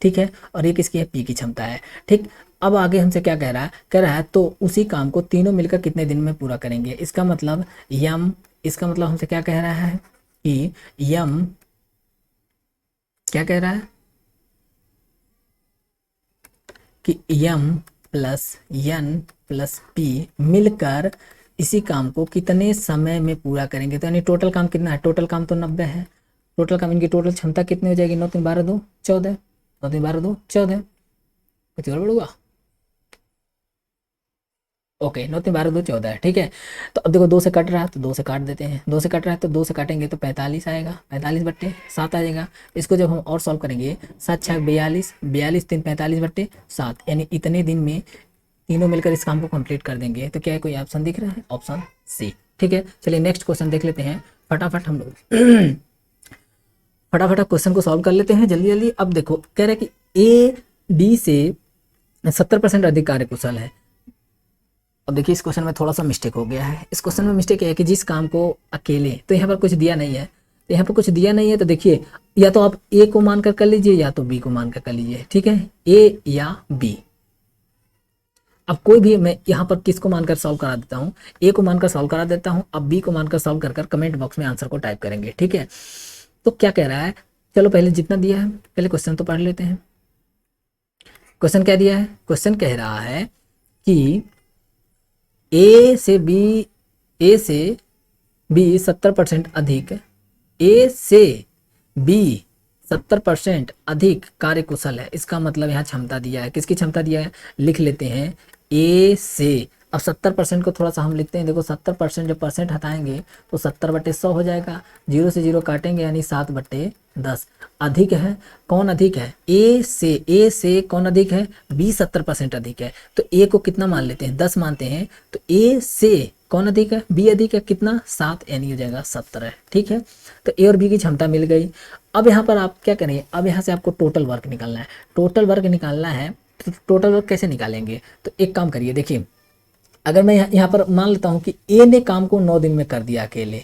ठीक है। और ये किसकी है, पी की क्षमता है, ठीक। अब आगे हमसे क्या कह रहा है तो उसी काम को तीनों मिलकर कितने दिन में पूरा करेंगे। इसका मतलब यम, इसका मतलब हमसे क्या कह रहा है कि यम क्या कह रहा है कि यम प्लस एन प्लस पी मिलकर इसी काम को कितने समय में पूरा करेंगे। तो यानी टोटल काम कितना है, टोटल काम तो 90 है। टोटल काम, इनकी टोटल क्षमता कितनी हो जाएगी, 9 3 12 2 14, 9 3 12 2 14, कुछ और बढ़ूंगा। ओके, 9 3 12 2 14 है, ठीक है। तो अब देखो 2 से कट रहा है तो 2 से काट देते हैं, 2 से कट रहा है तो 2 से काटेंगे तो 45 आएगा, 45 बट्टे 7 आ जाएगा। इसको जब हम और सॉल्व करेंगे, 7 6 42, 42 3 45 बट्टे 7, यानी इतने दिन में तीनों मिलकर इस काम को कंप्लीट कर देंगे। तो क्या है, कोई ऑप्शन दिख रहा है? ऑप्शन सी, ठीक है। चलिए नेक्स्ट क्वेश्चन देख लेते हैं फटाफट हम लोग फटाफट क्वेश्चन को सॉल्व कर लेते हैं जल्दी जल्दी। अब देखो कह रहा है कि ए डी से 70% अधिक कार्यकुशल है। अब देखिए इस क्वेश्चन में थोड़ा सा मिस्टेक हो गया है। इस क्वेश्चन में मिस्टेक है कि जिस काम को अकेले, तो यहाँ पर कुछ दिया नहीं है, तो यहाँ पर कुछ दिया नहीं है, तो देखिए या तो आप ए को मानकर कर लीजिए या तो बी को मानकर कर लीजिए, ठीक है, ए या बी। अब कोई भी, मैं यहाँ पर किसको मानकर सॉल्व करा देता हूँ, ए को मानकर सॉल्व करा देता हूँ। अब बी को मानकर सॉल्व कर कमेंट बॉक्स में आंसर को टाइप करेंगे, ठीक है। तो क्या कह रहा है, चलो पहले जितना दिया है पहले क्वेश्चन तो पढ़ लेते हैं। क्वेश्चन क्या दिया है? क्वेश्चन कह रहा है कि ए से बी 70% अधिक, ए से बी 70% अधिक कार्यकुशल है। इसका मतलब यहाँ क्षमता दिया है, किसकी क्षमता दिया है, लिख लेते हैं ए से। अब 70% को थोड़ा सा हम लिखते हैं, देखो 70% जब परसेंट हटाएंगे तो 70/100 हो जाएगा, 0 से 0 काटेंगे यानी 7/10। अधिक है, कौन अधिक है, ए से कौन अधिक है, बी 70% अधिक है। तो ए को कितना मान लेते हैं, 10 मानते हैं। तो ए से कौन अधिक है, बी अधिक है, कितना, 7, यानी हो जाएगा 17, ठीक है। तो ए और बी की क्षमता मिल गई। अब यहाँ पर आप क्या करेंगे, अब यहाँ से आपको टोटल वर्क निकालना है। टोटल वर्क निकालना है तो टोटल वर्क कैसे निकालेंगे, तो एक काम करिए, देखिए अगर मैं यहाँ पर मान लेता हूँ कि ए ने काम को 9 दिन में कर दिया अकेले,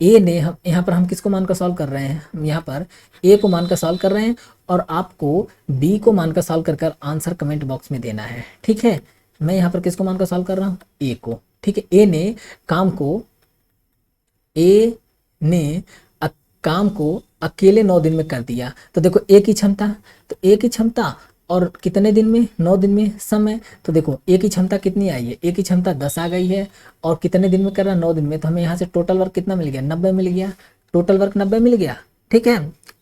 ए ने, हम यहाँ पर हम किसको मानकर सॉल्व कर रहे हैं, हम यहाँ पर ए को मानकर सॉल्व कर रहे हैं और आपको बी को मानकर सॉल्व कर आंसर कमेंट बॉक्स में देना है, ठीक है। मैं यहाँ पर किसको मानकर सॉल्व कर रहा हूँ, ए को, ठीक है। ए ने काम को, ए ने काम को अकेले 9 दिन में कर दिया। तो देखो ए की क्षमता, तो ए की क्षमता और कितने दिन में, 9 दिन में समय। तो देखो ए की क्षमता कितनी आई है, ए की क्षमता 10 आ गई है और कितने दिन में कर रहा है, 9 दिन में। तो हमें यहाँ से टोटल वर्क कितना मिल गया, 90 मिल गया, टोटल वर्क 90 मिल गया, ठीक है।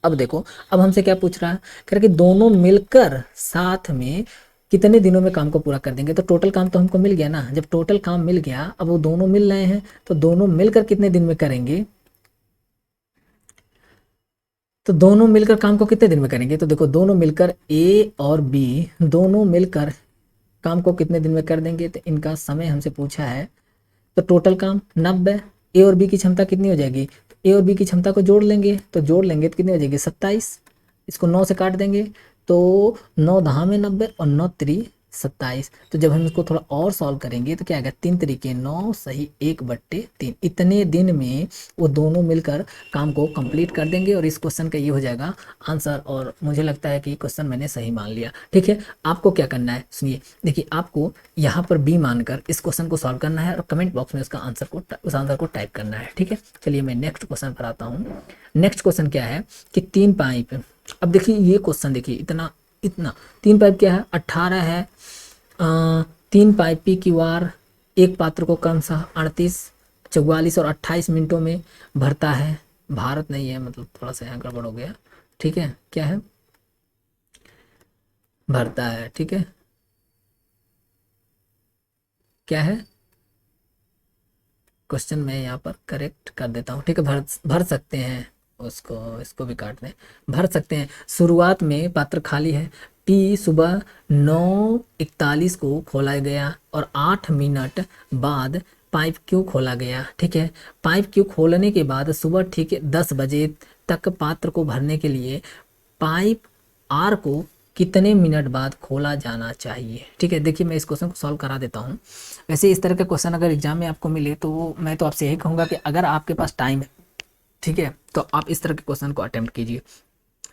अब देखो अब हमसे क्या पूछ रहा है, कह रहा कि दोनों मिलकर साथ में कितने दिनों में काम को पूरा कर देंगे। तो टोटल काम तो हमको मिल गया ना, जब टोटल काम मिल गया, अब वो दोनों मिल रहे हैं तो दोनों मिलकर कितने दिन में करेंगे, तो दोनों मिलकर काम को कितने दिन में करेंगे। तो देखो दोनों मिलकर, ए और बी दोनों मिलकर काम को कितने दिन में कर देंगे, तो इनका समय हमसे पूछा है। तो टोटल काम 90, ए और बी की क्षमता कितनी हो जाएगी, तो ए और बी की क्षमता को जोड़ लेंगे, तो जोड़ लेंगे तो कितनी हो जाएगी 27। इसको 9 से काट देंगे तो 9 दहा में 90 और 9 3 27। तो जब हम इसको थोड़ा और सॉल्व करेंगे तो क्या आएगा, 3 तरीके 9 सही 1/3। इतने दिन में वो दोनों मिलकर काम को कंप्लीट कर देंगे और इस क्वेश्चन का ये हो जाएगा आंसर। और मुझे लगता है कि क्वेश्चन मैंने सही मान लिया, ठीक है। आपको क्या करना है, सुनिए, देखिए आपको यहाँ पर बी मानकर इस क्वेश्चन को सॉल्व करना है और कमेंट बॉक्स में उसका आंसर को, उस आंसर को टाइप करना है, ठीक है। चलिए मैं नेक्स्ट क्वेश्चन पर आता हूँ। नेक्स्ट क्वेश्चन क्या है कि 3 पाइप। अब देखिए ये क्वेश्चन देखिए, इतना इतना 3 पाइप क्या है, 18 है। 3 पाइप पी क्यू आर एक पात्र को क्रमशः 38, 44 और 28 मिनटों में भरता है। भारत नहीं है, मतलब थोड़ा सा यहाँ गड़बड़ हो गया, ठीक है। क्या है, भरता है, ठीक है। क्या है क्वेश्चन, मैं यहाँ पर करेक्ट कर देता हूँ, ठीक है। भर सकते हैं, उसको इसको भी काट दें, भर सकते हैं। शुरुआत में पात्र खाली है, पी सुबह 9:41 को खोला गया और 8 मिनट बाद पाइप क्यों खोला गया, ठीक है। पाइप क्यों खोलने के बाद सुबह ठीक 10 बजे तक पात्र को भरने के लिए पाइप आर को कितने मिनट बाद खोला जाना चाहिए, ठीक है। देखिए मैं इस क्वेश्चन को सॉल्व करा देता हूँ। वैसे इस तरह का क्वेश्चन अगर एग्जाम में आपको मिले तो मैं तो आपसे यही कहूँगा कि अगर आपके पास टाइम है, ठीक है, तो आप इस तरह के क्वेश्चन को अटेम्प्ट कीजिए।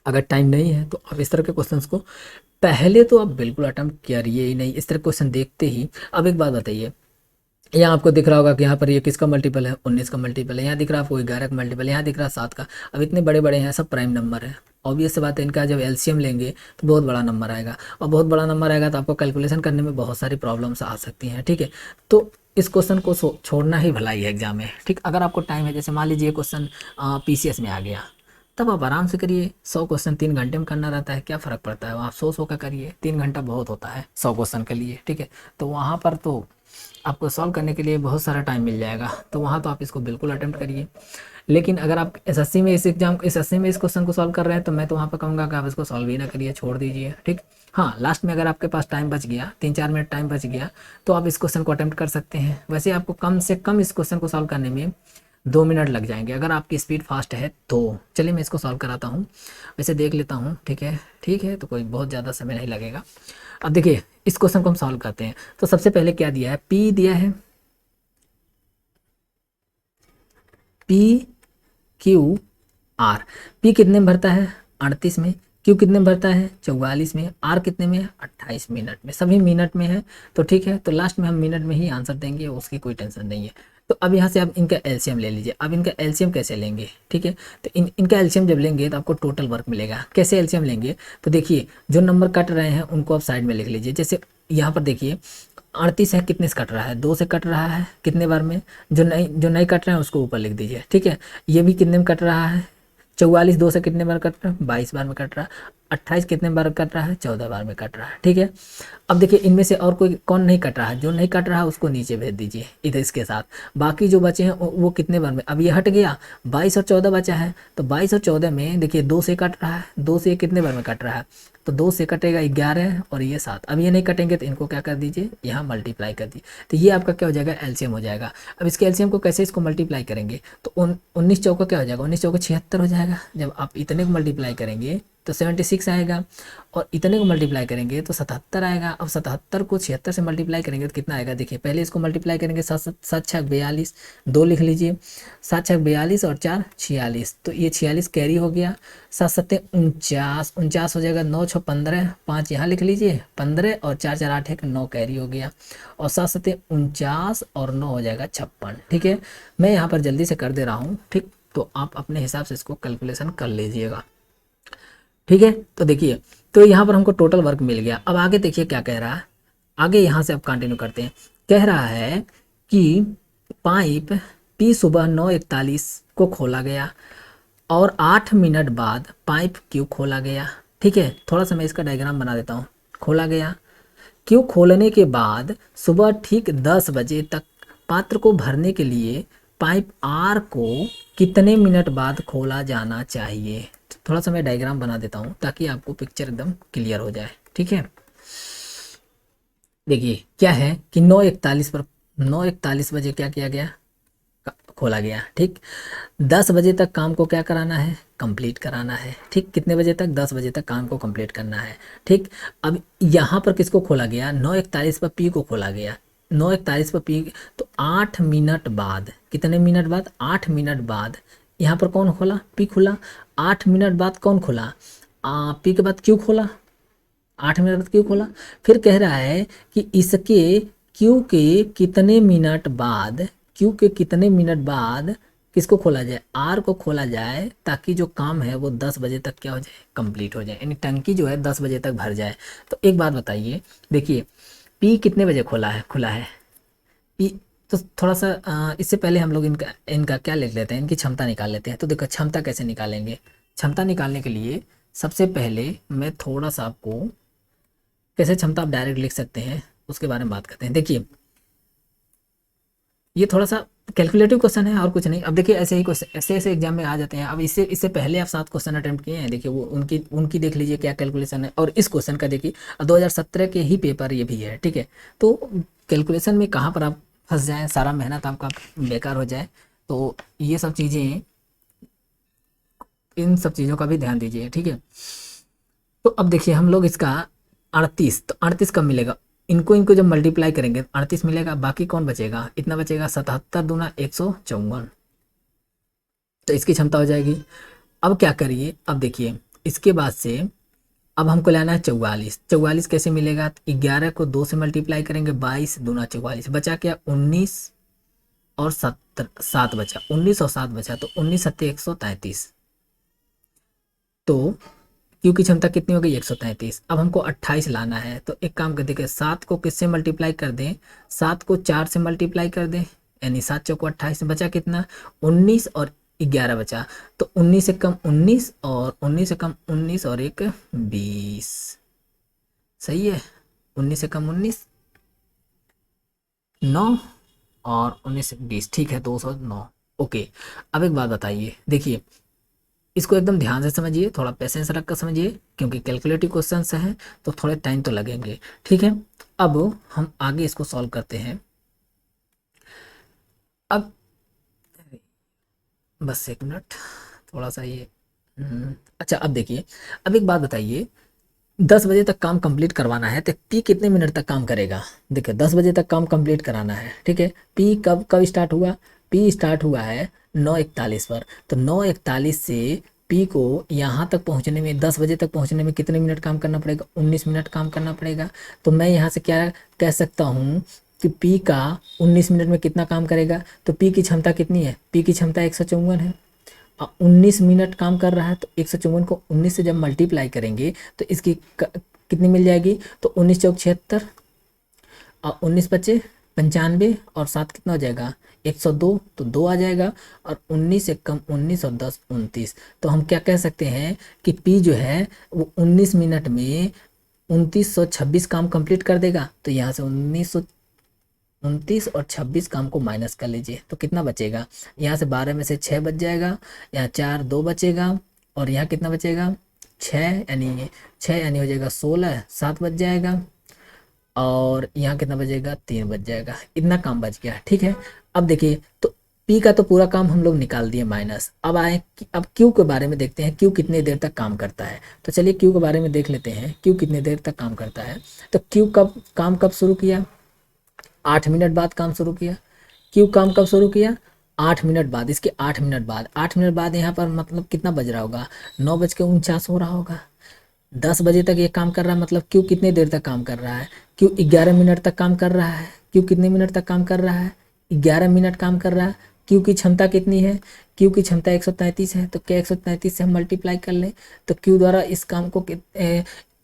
अगर टाइम नहीं है तो आप इस तरह के क्वेश्चंस को पहले तो आप बिल्कुल अटेम्प्ट करिए ही नहीं, इस तरह क्वेश्चन देखते ही। अब एक बात बताइए, यहाँ आपको दिख रहा होगा कि यहाँ पर ये किसका मल्टीपल है, 19 का मल्टीपल है। यहाँ दिख रहा है आपको 11 का मल्टीपल, यहाँ दिख रहा है 7 का। अब इतने बड़े बड़े हैं, सब प्राइम नंबर है, ऑब्वियस बात है इनका जब एलसीएम लेंगे तो बहुत बड़ा नंबर आएगा, और बहुत बड़ा नंबर आएगा तो आपको कैलकुलेशन करने में बहुत सारी प्रॉब्लम्स आ सकती हैं, ठीक है। तो इस क्वेश्चन को छोड़ना ही भलाई है एग्जाम में, ठीक। अगर आपको टाइम है, जैसे मान लीजिए क्वेश्चन पीसीएस में आ गया, तब आप आराम से करिए। 100 क्वेश्चन 3 घंटे में करना रहता है, क्या फ़र्क पड़ता है, आप 100 का करिए, 3 घंटा बहुत होता है 100 क्वेश्चन के लिए, ठीक है। तो वहाँ पर तो आपको सॉल्व करने के लिए बहुत सारा टाइम मिल जाएगा, तो वहाँ तो आप इसको बिल्कुल अटेम्प्ट करिए। लेकिन अगर आप एसएससी में एसएससी में इस क्वेश्चन को सॉल्व कर रहे हैं तो मैं तो वहाँ पर कहूँगा कि आप इसको सॉल्व ही ना करिए, छोड़ दीजिए, ठीक। हाँ, लास्ट में अगर आपके पास टाइम बच गया, 3-4 मिनट टाइम बच गया, तो आप इस क्वेश्चन को अटेम्प्ट कर सकते हैं। वैसे आपको कम से कम इस क्वेश्चन को सॉल्व करने में 2 मिनट लग जाएंगे अगर आपकी स्पीड फास्ट है तो। चलिए मैं इसको सॉल्व कराता हूँ, वैसे देख लेता हूँ, ठीक है। ठीक है, तो कोई बहुत ज़्यादा समय नहीं लगेगा। अब देखिए इस क्वेश्चन को हम सॉल्व करते हैं। तो सबसे पहले क्या दिया है, पी दिया है, पी क्यू आर। पी कितने में भरता है, 38 में। क्यू कितने में भरता है, 44 में। आर कितने में, 28 मिनट में। सभी मिनट में है, तो ठीक है, तो लास्ट में हम मिनट में ही आंसर देंगे, उसकी कोई टेंशन नहीं है। तो अब यहाँ से आप इनका एलसीएम ले लीजिए। अब इनका एलसीएम कैसे लेंगे, ठीक है। तो इनका एलसीएम जब लेंगे तो आपको टोटल वर्क मिलेगा। कैसे एलसीएम लेंगे, तो देखिए जो नंबर कट रहे हैं उनको आप साइड में लिख लीजिए। जैसे यहाँ पर देखिए 38 है, कितने से कट रहा है, 2 से कट रहा है, कितने बार में, जो नहीं कट रहा है उसको ऊपर लिख दीजिए, ठीक है। ये भी कितने में कट रहा है, 44 2 से कितने बार कट रहा है, 22 बार में कट रहा है। 28 कितने बार कट रहा है, 14 बार में कट रहा है, ठीक है। अब देखिए इनमें से और कोई कौन नहीं कट रहा है, जो नहीं कट रहा है उसको नीचे भेज दीजिए इधर इसके साथ। बाकी जो बचे हैं वो कितने बार में, अब ये हट गया, 22 और 14 बचा है, तो 22 और 14 में देखिए 2 से कट रहा है, 2 से कितने बार में कट रहा है, तो 2 से कटेगा 11 और ये 7। अब ये नहीं कटेंगे तो इनको क्या कर दीजिए, यहाँ मल्टीप्लाई कर दीजिए, तो ये आपका क्या हो जाएगा, एलसीएम हो जाएगा। अब इसके एलसीएम को कैसे इसको मल्टीप्लाई करेंगे, तो 19 चौका क्या हो जाएगा, 19 चौका 76 हो जाएगा। जब आप इतने को मल्टीप्लाई करेंगे तो 76 आएगा, और इतने को मल्टीप्लाई करेंगे तो 77 आएगा। अब 77 को 76 से मल्टीप्लाई करेंगे तो कितना आएगा, देखिए पहले इसको मल्टीप्लाई करेंगे, 7 छक 42, 2 लिख लीजिए, 7 छक 42 और 4 46, तो ये 46 कैरी हो गया। 7 सत्ते 49, 49 हो जाएगा, 9 6 15, 5 यहाँ लिख लीजिए 15 और 4 4 8 1 9 कैरी हो गया, और 7 सत्ते 49 और 9 हो जाएगा 56, ठीक है। मैं यहाँ पर जल्दी से कर दे रहा हूँ, ठीक, तो आप अपने हिसाब से इसको कैलकुलेशन कर लीजिएगा, ठीक है। तो देखिए तो यहाँ पर हमको टोटल वर्क मिल गया। अब आगे देखिए क्या कह रहा है, आगे यहाँ से अब कंटिन्यू करते हैं। कह रहा है कि पाइप पी सुबह 9:41 को खोला गया और 8 मिनट बाद पाइप क्यू खोला गया, ठीक है। थोड़ा सा मैं इसका डायग्राम बना देता हूँ। खोला गया, क्यू खोलने के बाद सुबह ठीक 10 बजे तक पात्र को भरने के लिए पाइप आर को कितने मिनट बाद खोला जाना चाहिए। थोड़ा सा मैं डायग्राम बना देता हूँ ताकि आपको पिक्चर एकदम क्लियर हो जाए, ठीक है। देखिए क्या है कि 9:41 बजे क्या किया गया, खोला गया, ठीक। 10 बजे तक काम को क्या कराना है, कंप्लीट कराना है, ठीक। कितने बजे तक, 10 बजे तक काम को कंप्लीट करना है, ठीक। अब यहाँ पर किसको खोला गया, 9:41 पर पी को खोला गया, 9:41 पर पी, तो 8 मिनट बाद, कितने मिनट बाद, 8 मिनट बाद यहाँ पर कौन खोला, पी खोला। 8 मिनट बाद कौन खोला, पी के बाद क्यू खोला, 8 मिनट बाद क्यू खोला। फिर कह रहा है कि इसके क्यू के कितने मिनट बाद, क्यू के कितने मिनट बाद किसको खोला जाए, आर को खोला जाए, ताकि जो काम है वो 10 बजे तक क्या हो जाए, कंप्लीट हो जाए, यानी टंकी जो है 10 बजे तक भर जाए। तो एक बात बताइए, देखिए पी कितने बजे खुला है पी। तो थोड़ा सा इससे पहले हम लोग इनका इनका क्या लिख लेते हैं, इनकी क्षमता निकाल लेते हैं। तो देखो क्षमता कैसे निकालेंगे, क्षमता निकालने के लिए सबसे पहले मैं थोड़ा सा आपको कैसे क्षमता आप डायरेक्ट लिख सकते हैं उसके बारे में बात करते हैं। देखिए ये थोड़ा सा कैलकुलेटिव क्वेश्चन है और कुछ नहीं। अब देखिए ऐसे ही क्वेश्चन ऐसे ऐसे एग्जाम में आ जाते हैं। अब इससे इससे पहले आप 7 क्वेश्चन अटेम्प्ट किए हैं, देखिए वो उनकी उनकी देख लीजिए क्या कैलकुलेशन है, और इस क्वेश्चन का देखिए 2017 के ही पेपर ये भी है, ठीक है। तो कैलकुलेशन में कहाँ पर आप फंस जाएँ, सारा मेहनत आपका बेकार हो जाए, तो ये सब चीज़ें, इन सब चीज़ों का भी ध्यान दीजिए, ठीक है। तो अब देखिए हम लोग इसका 38, तो 38 कब मिलेगा, इनको इनको जब मल्टीप्लाई करेंगे 38 मिलेगा, बाकी कौन बचेगा, इतना बचेगा, 77 दूना 154, तो इसकी क्षमता हो जाएगी। अब क्या करिए, अब देखिए इसके बाद से अब हमको लेना है 44। 44 कैसे मिलेगा, 11 को 2 से मल्टीप्लाई करेंगे, 22 दूना 44, बचा क्या 19 और 7 बचा, 19 और 7 बचा, तो 19 सत्ते 133, तो क्यू की क्षमता कितनी हो गई, 133। अब हमको 28 लाना है, तो एक काम कर देखिए 7 को किससे मल्टीप्लाई कर दें, 7 को 4 से मल्टीप्लाई कर दें, यानी 7 चौको 28, बचा कितना 19 और 11 बचा, तो 19 से कम 19 और 19 से कम 19 और एक 20, सही है, 19 से कम 19, 9 और 19 20, ठीक है 209। ओके, अब एक बात बताइए, देखिए इसको एकदम ध्यान से समझिए, थोड़ा पेशेंस रख कर समझिए, क्योंकि कैलकुलेटिव क्वेश्चंस हैं तो थोड़े टाइम तो लगेंगे, ठीक है। अब हम आगे इसको सॉल्व करते हैं। अब बस एक मिनट, थोड़ा सा ये अच्छा, अब देखिए, अब एक बात बताइए, 10 बजे तक काम कंप्लीट करवाना है तो पी कितने मिनट तक काम करेगा। देखिए 10 बजे तक काम कंप्लीट कराना है, ठीक है। पी कब कब स्टार्ट हुआ, पी स्टार्ट हुआ है 9:41 पर, तो 9:41 से पी को यहाँ तक पहुँचने में, 10 बजे तक पहुँचने में कितने मिनट काम करना पड़ेगा, 19 मिनट काम करना पड़ेगा। तो मैं यहाँ से क्या कह सकता हूँ कि पी का 19 मिनट में कितना काम करेगा, तो पी की क्षमता कितनी है, पी की क्षमता 154 है। 19 मिनट काम कर रहा है तो 154 को 19 से जब मल्टीप्लाई करेंगे तो इसकी कितनी मिल जाएगी, तो 19 × 4 = 76 और 19 × 5 = 95 और 7 कितना हो जाएगा 102, तो 2 आ जाएगा। और 19 से कम 19 और 10 29, तो हम क्या कह सकते हैं कि पी जो है वो 19 मिनट में 2926 काम कंप्लीट कर देगा। तो यहाँ से 29 और 26 काम को माइनस कर लीजिए तो कितना बचेगा, यहाँ से 12 में से 6 बच जाएगा, यहाँ 4 2 बचेगा, और यहाँ कितना बचेगा 6, यानी 6 यानी हो जाएगा 16, 7 बच जाएगा, और यहाँ कितना बचेगा 3 बच जाएगा, इतना काम बच गया, ठीक है। अब देखिए, तो पी का तो पूरा काम हम लोग निकाल दिए माइनस। अब आए अब क्यू के बारे में देखते हैं, क्यू कितने देर तक काम करता है। तो चलिए क्यू के बारे में देख लेते हैं, क्यू कितने देर तक काम करता है। तो क्यू कब शुरू किया, 8 मिनट बाद काम शुरू किया। क्यों काम कब शुरू किया, 8 मिनट बाद, इसके 8 मिनट बाद, 8 मिनट बाद यहाँ पर मतलब कितना बज रहा होगा, 9:49 हो रहा होगा। 10 बजे तक ये काम कर रहा है, मतलब क्यों कितने देर तक काम कर रहा है, क्यों 11 मिनट तक काम कर रहा है, क्यों कितने मिनट तक काम कर रहा है, 11 मिनट काम कर रहा है। क्यू की क्षमता कितनी है, क्यू की क्षमता 133 है, तो क्या 133 से हम मल्टीप्लाई कर लें तो क्यू द्वारा इस काम को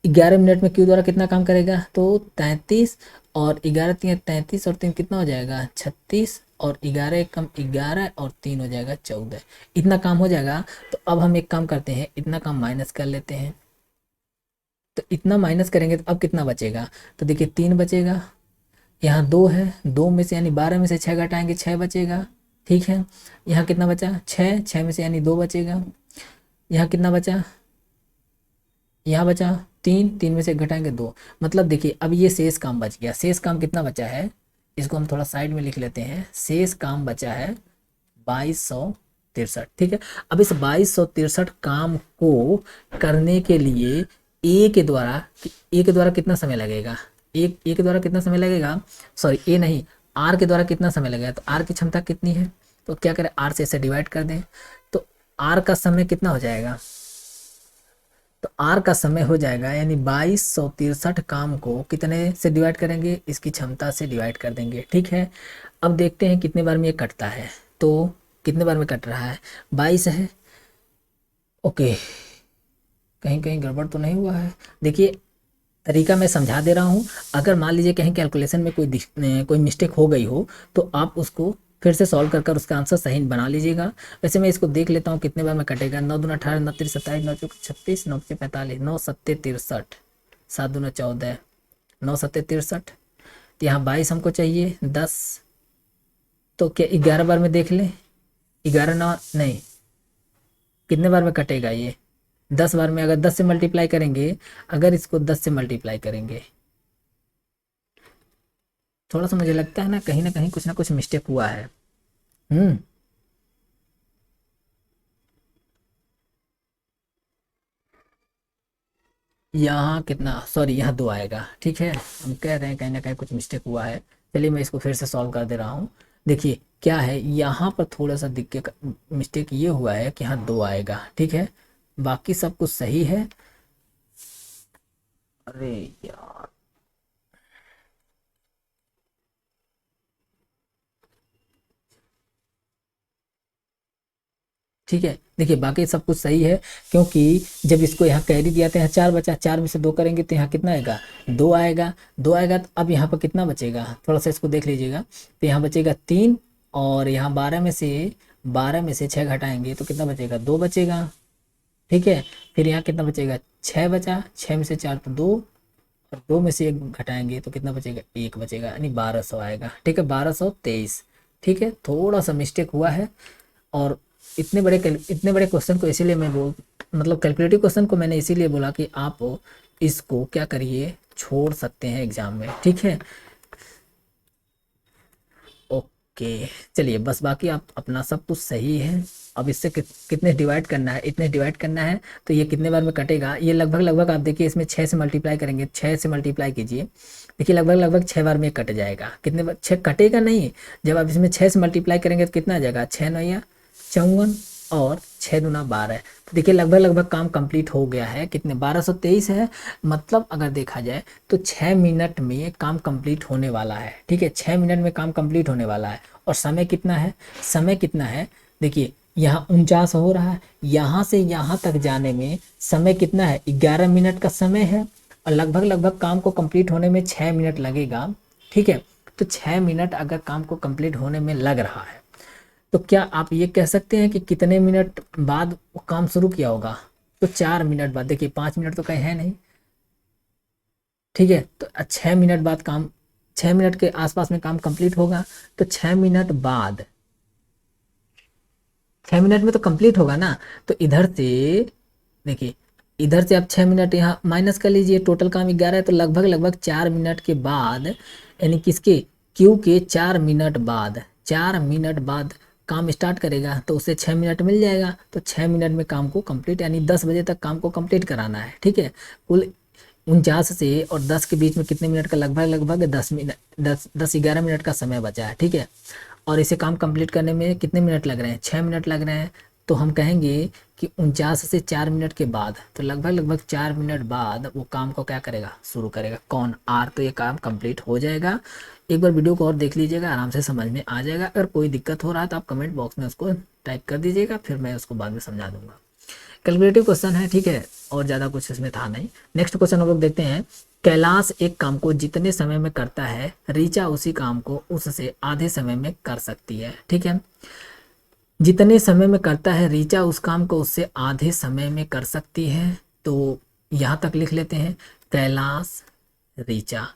11 मिनट में क्यू द्वारा कितना काम करेगा, तो 33, और 11×3 = 33, और 3 कितना हो जाएगा 36, और 11 कम 11 और 3 हो जाएगा 14, इतना काम हो जाएगा। तो अब हम एक काम करते हैं, इतना काम माइनस कर लेते हैं। तो इतना माइनस करेंगे तो अब कितना बचेगा, तो देखिए 3 बचेगा, यहाँ 2 है, 2 में से यानी 12 में से 6 घटाएंगे 6 बचेगा, ठीक है। यहाँ कितना बचा 6, 6 में से यानी 2 बचेगा, यहाँ कितना बचा, यहाँ बचा 3, 3 में से घटाएंगे 2, मतलब देखिए अब ये शेष काम बच गया। शेष काम कितना बचा है, इसको हम थोड़ा साइड में लिख लेते हैं, शेष काम बचा है 2263, ठीक है। अब इस 2263 काम को करने के लिए ए के द्वारा कितना समय लगेगा, ए के द्वारा कितना समय लगेगा, सॉरी ए नहीं, आर के द्वारा कितना समय लगेगा। तो आर की क्षमता कितनी है, तो क्या करें आर से इसे डिवाइड कर दें, तो आर का समय कितना हो जाएगा, तो आर का समय हो जाएगा, यानी 2263 काम को कितने से डिवाइड करेंगे, इसकी क्षमता से डिवाइड कर देंगे, ठीक है। अब देखते हैं कितने बार में ये कटता है, तो कितने बार में कट रहा है, 22 है। ओके, कहीं कहीं गड़बड़ तो नहीं हुआ है, देखिए तरीका मैं समझा दे रहा हूँ। अगर मान लीजिए कहीं कैलकुलेशन में कोई मिस्टेक हो गई हो तो आप उसको फिर से सॉल्व कर उसका आंसर सही बना लीजिएगा। वैसे मैं इसको देख लेता हूँ कितने बार में कटेगा, 9×2 = 18, 9×3 = 27, 9×4 = 36, 9×5 = 45, 9×7 = 63, 7×2 = 14, 9×7 = 63, तो यहाँ 22 हमको चाहिए, 10, तो क्या 11 बार में देख लें, 11 9 नहीं, कितने बार में कटेगा ये, 10 बार में। अगर 10 से मल्टीप्लाई करेंगे, अगर इसको 10 से मल्टीप्लाई करेंगे, थोड़ा सा मुझे लगता है ना कहीं कुछ ना कुछ मिस्टेक हुआ है। हम्म, यहाँ कितना, सॉरी यहाँ 2 आएगा, ठीक है। हम कह रहे हैं कहीं ना कहीं कुछ मिस्टेक हुआ है। चलिए मैं इसको फिर से सॉल्व कर दे रहा हूँ। देखिए क्या है, यहाँ पर थोड़ा सा दिक्कत मिस्टेक ये हुआ है कि यहाँ 2 आएगा, ठीक है, बाकी सब कुछ सही है। अरे यार, ठीक है, देखिए बाकी सब कुछ सही है, क्योंकि जब इसको यहाँ कैरी दिया था यहाँ 4 बचा, 4 में से 2 करेंगे तो यहाँ कितना आएगा 2 आएगा, 2 आएगा। तो अब यहाँ पर कितना बचेगा, थोड़ा सा इसको देख लीजिएगा, तो यहाँ बचेगा 3, और यहाँ 12 में से 6 घटाएंगे तो कितना बचेगा 2 बचेगा, ठीक है। फिर यहाँ कितना बचेगा 6 बचा, 6 में से 4 तो 2, और 2 में से 1 घटाएंगे तो कितना बचेगा, 1 बचेगा, यानी 1200 आएगा। ठीक है, 1223। ठीक है, थोड़ा सा मिस्टेक हुआ है। और इतने बड़े क्वेश्चन को इसीलिए मैं बोल मतलब कैलकुलेटिव क्वेश्चन को मैंने इसीलिए बोला कि आप इसको क्या करिए, छोड़ सकते हैं एग्जाम में। ठीक है, ओके। चलिए, बस बाकी आप अपना सब कुछ सही है। अब इससे कितने डिवाइड करना है, इतने डिवाइड करना है। तो ये कितने बार में कटेगा, ये लगभग लगभग आप देखिए, इसमें 6 से मल्टीप्लाई करेंगे, 6 से मल्टीप्लाई कीजिए, देखिए लगभग लगभग 6 बार में कट जाएगा। कितने बार 6 कटेगा नहीं, जब आप इसमें 6 से मल्टीप्लाई करेंगे तो कितना आ जाएगा, 6 9 54 और 6 दूना 12। तो देखिए लगभग लगभग काम कंप्लीट हो गया है। कितने, 1223 है। मतलब अगर देखा जाए तो 6 मिनट में काम कंप्लीट होने वाला है। ठीक है, 6 मिनट में काम कंप्लीट होने वाला है। और समय कितना है, समय कितना है, देखिए यहाँ 49 हो रहा है, यहाँ से यहाँ तक जाने में समय कितना है, 11 मिनट का समय है। और लगभग लगभग काम को कंप्लीट होने में 6 मिनट लगेगा। ठीक है, तो 6 मिनट अगर काम को कंप्लीट होने में लग रहा है, तो क्या आप ये कह सकते हैं कि कितने मिनट बाद वो काम शुरू किया होगा, तो 4 मिनट बाद। देखिए 5 मिनट तो कहीं है नहीं। ठीक है, तो 6 मिनट बाद काम, 6 मिनट के आसपास में काम कंप्लीट होगा। तो 6 मिनट बाद, 6 मिनट में तो कंप्लीट होगा ना। तो इधर से देखिए, इधर से आप 6 मिनट यहाँ माइनस कर लीजिए, टोटल काम 11 है, तो लगभग लगभग 4 मिनट के बाद, यानी किसके, क्यू के 4 मिनट बाद, 4 मिनट बाद काम स्टार्ट करेगा, तो उसे 6 मिनट मिल जाएगा। तो 6 मिनट में काम को कंप्लीट, यानी 10 बजे तक काम को कंप्लीट कराना है। ठीक है, कुल 49 से और 10 के बीच में कितने मिनट का, लगभग लगभग 10 मिनट, 10 11 मिनट का समय बचा है। ठीक है, और इसे काम कंप्लीट करने में कितने मिनट लग रहे हैं, 6 मिनट लग रहे हैं। तो हम कहेंगे कि 49 से 4 मिनट के बाद, तो लगभग लगभग 4 मिनट बाद वो काम को क्या करेगा, शुरू करेगा। कौन, आर। तो ये काम कंप्लीट हो जाएगा। एक बार वीडियो को और देख लीजिएगा, आराम से समझ में आ जाएगा। अगर कोई दिक्कत हो रहा है तो आप कमेंट बॉक्स में उसको टाइप कर दीजिएगा, फिर मैं उसको बाद में समझा दूंगा। कैलकुलेटिव क्वेश्चन है। ठीक है, और ज़्यादा कुछ इसमें था नहीं। नेक्स्ट क्वेश्चन हम लोग देखते हैं। कैलाश एक काम को जितने समय में करता है, रीचा उसी काम को उससे आधे समय में कर सकती है। ठीक है, जितने समय में करता है रीचा उस काम को उससे आधे समय में कर सकती है। तो यहाँ तक लिख लेते हैं, कैलाश रीचा।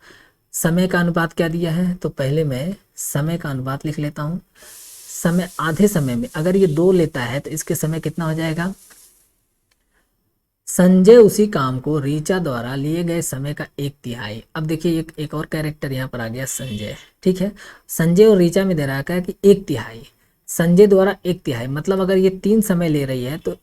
समय का अनुपात क्या दिया है, तो पहले मैं समय का अनुपात लिख लेता हूँ। समय आधे समय में, अगर ये 2 लेता है तो इसके समय कितना हो जाएगा, संजय उसी काम को रीचा द्वारा लिए गए समय का 1/3। अब देखिए एक और कैरेक्टर यहाँ पर आ गया, संजय। ठीक है, संजय और रीचा में दे रहा है कि 1/3, संजय द्वारा 1/3, मतलब अगर ये 3 समय ले रही है तो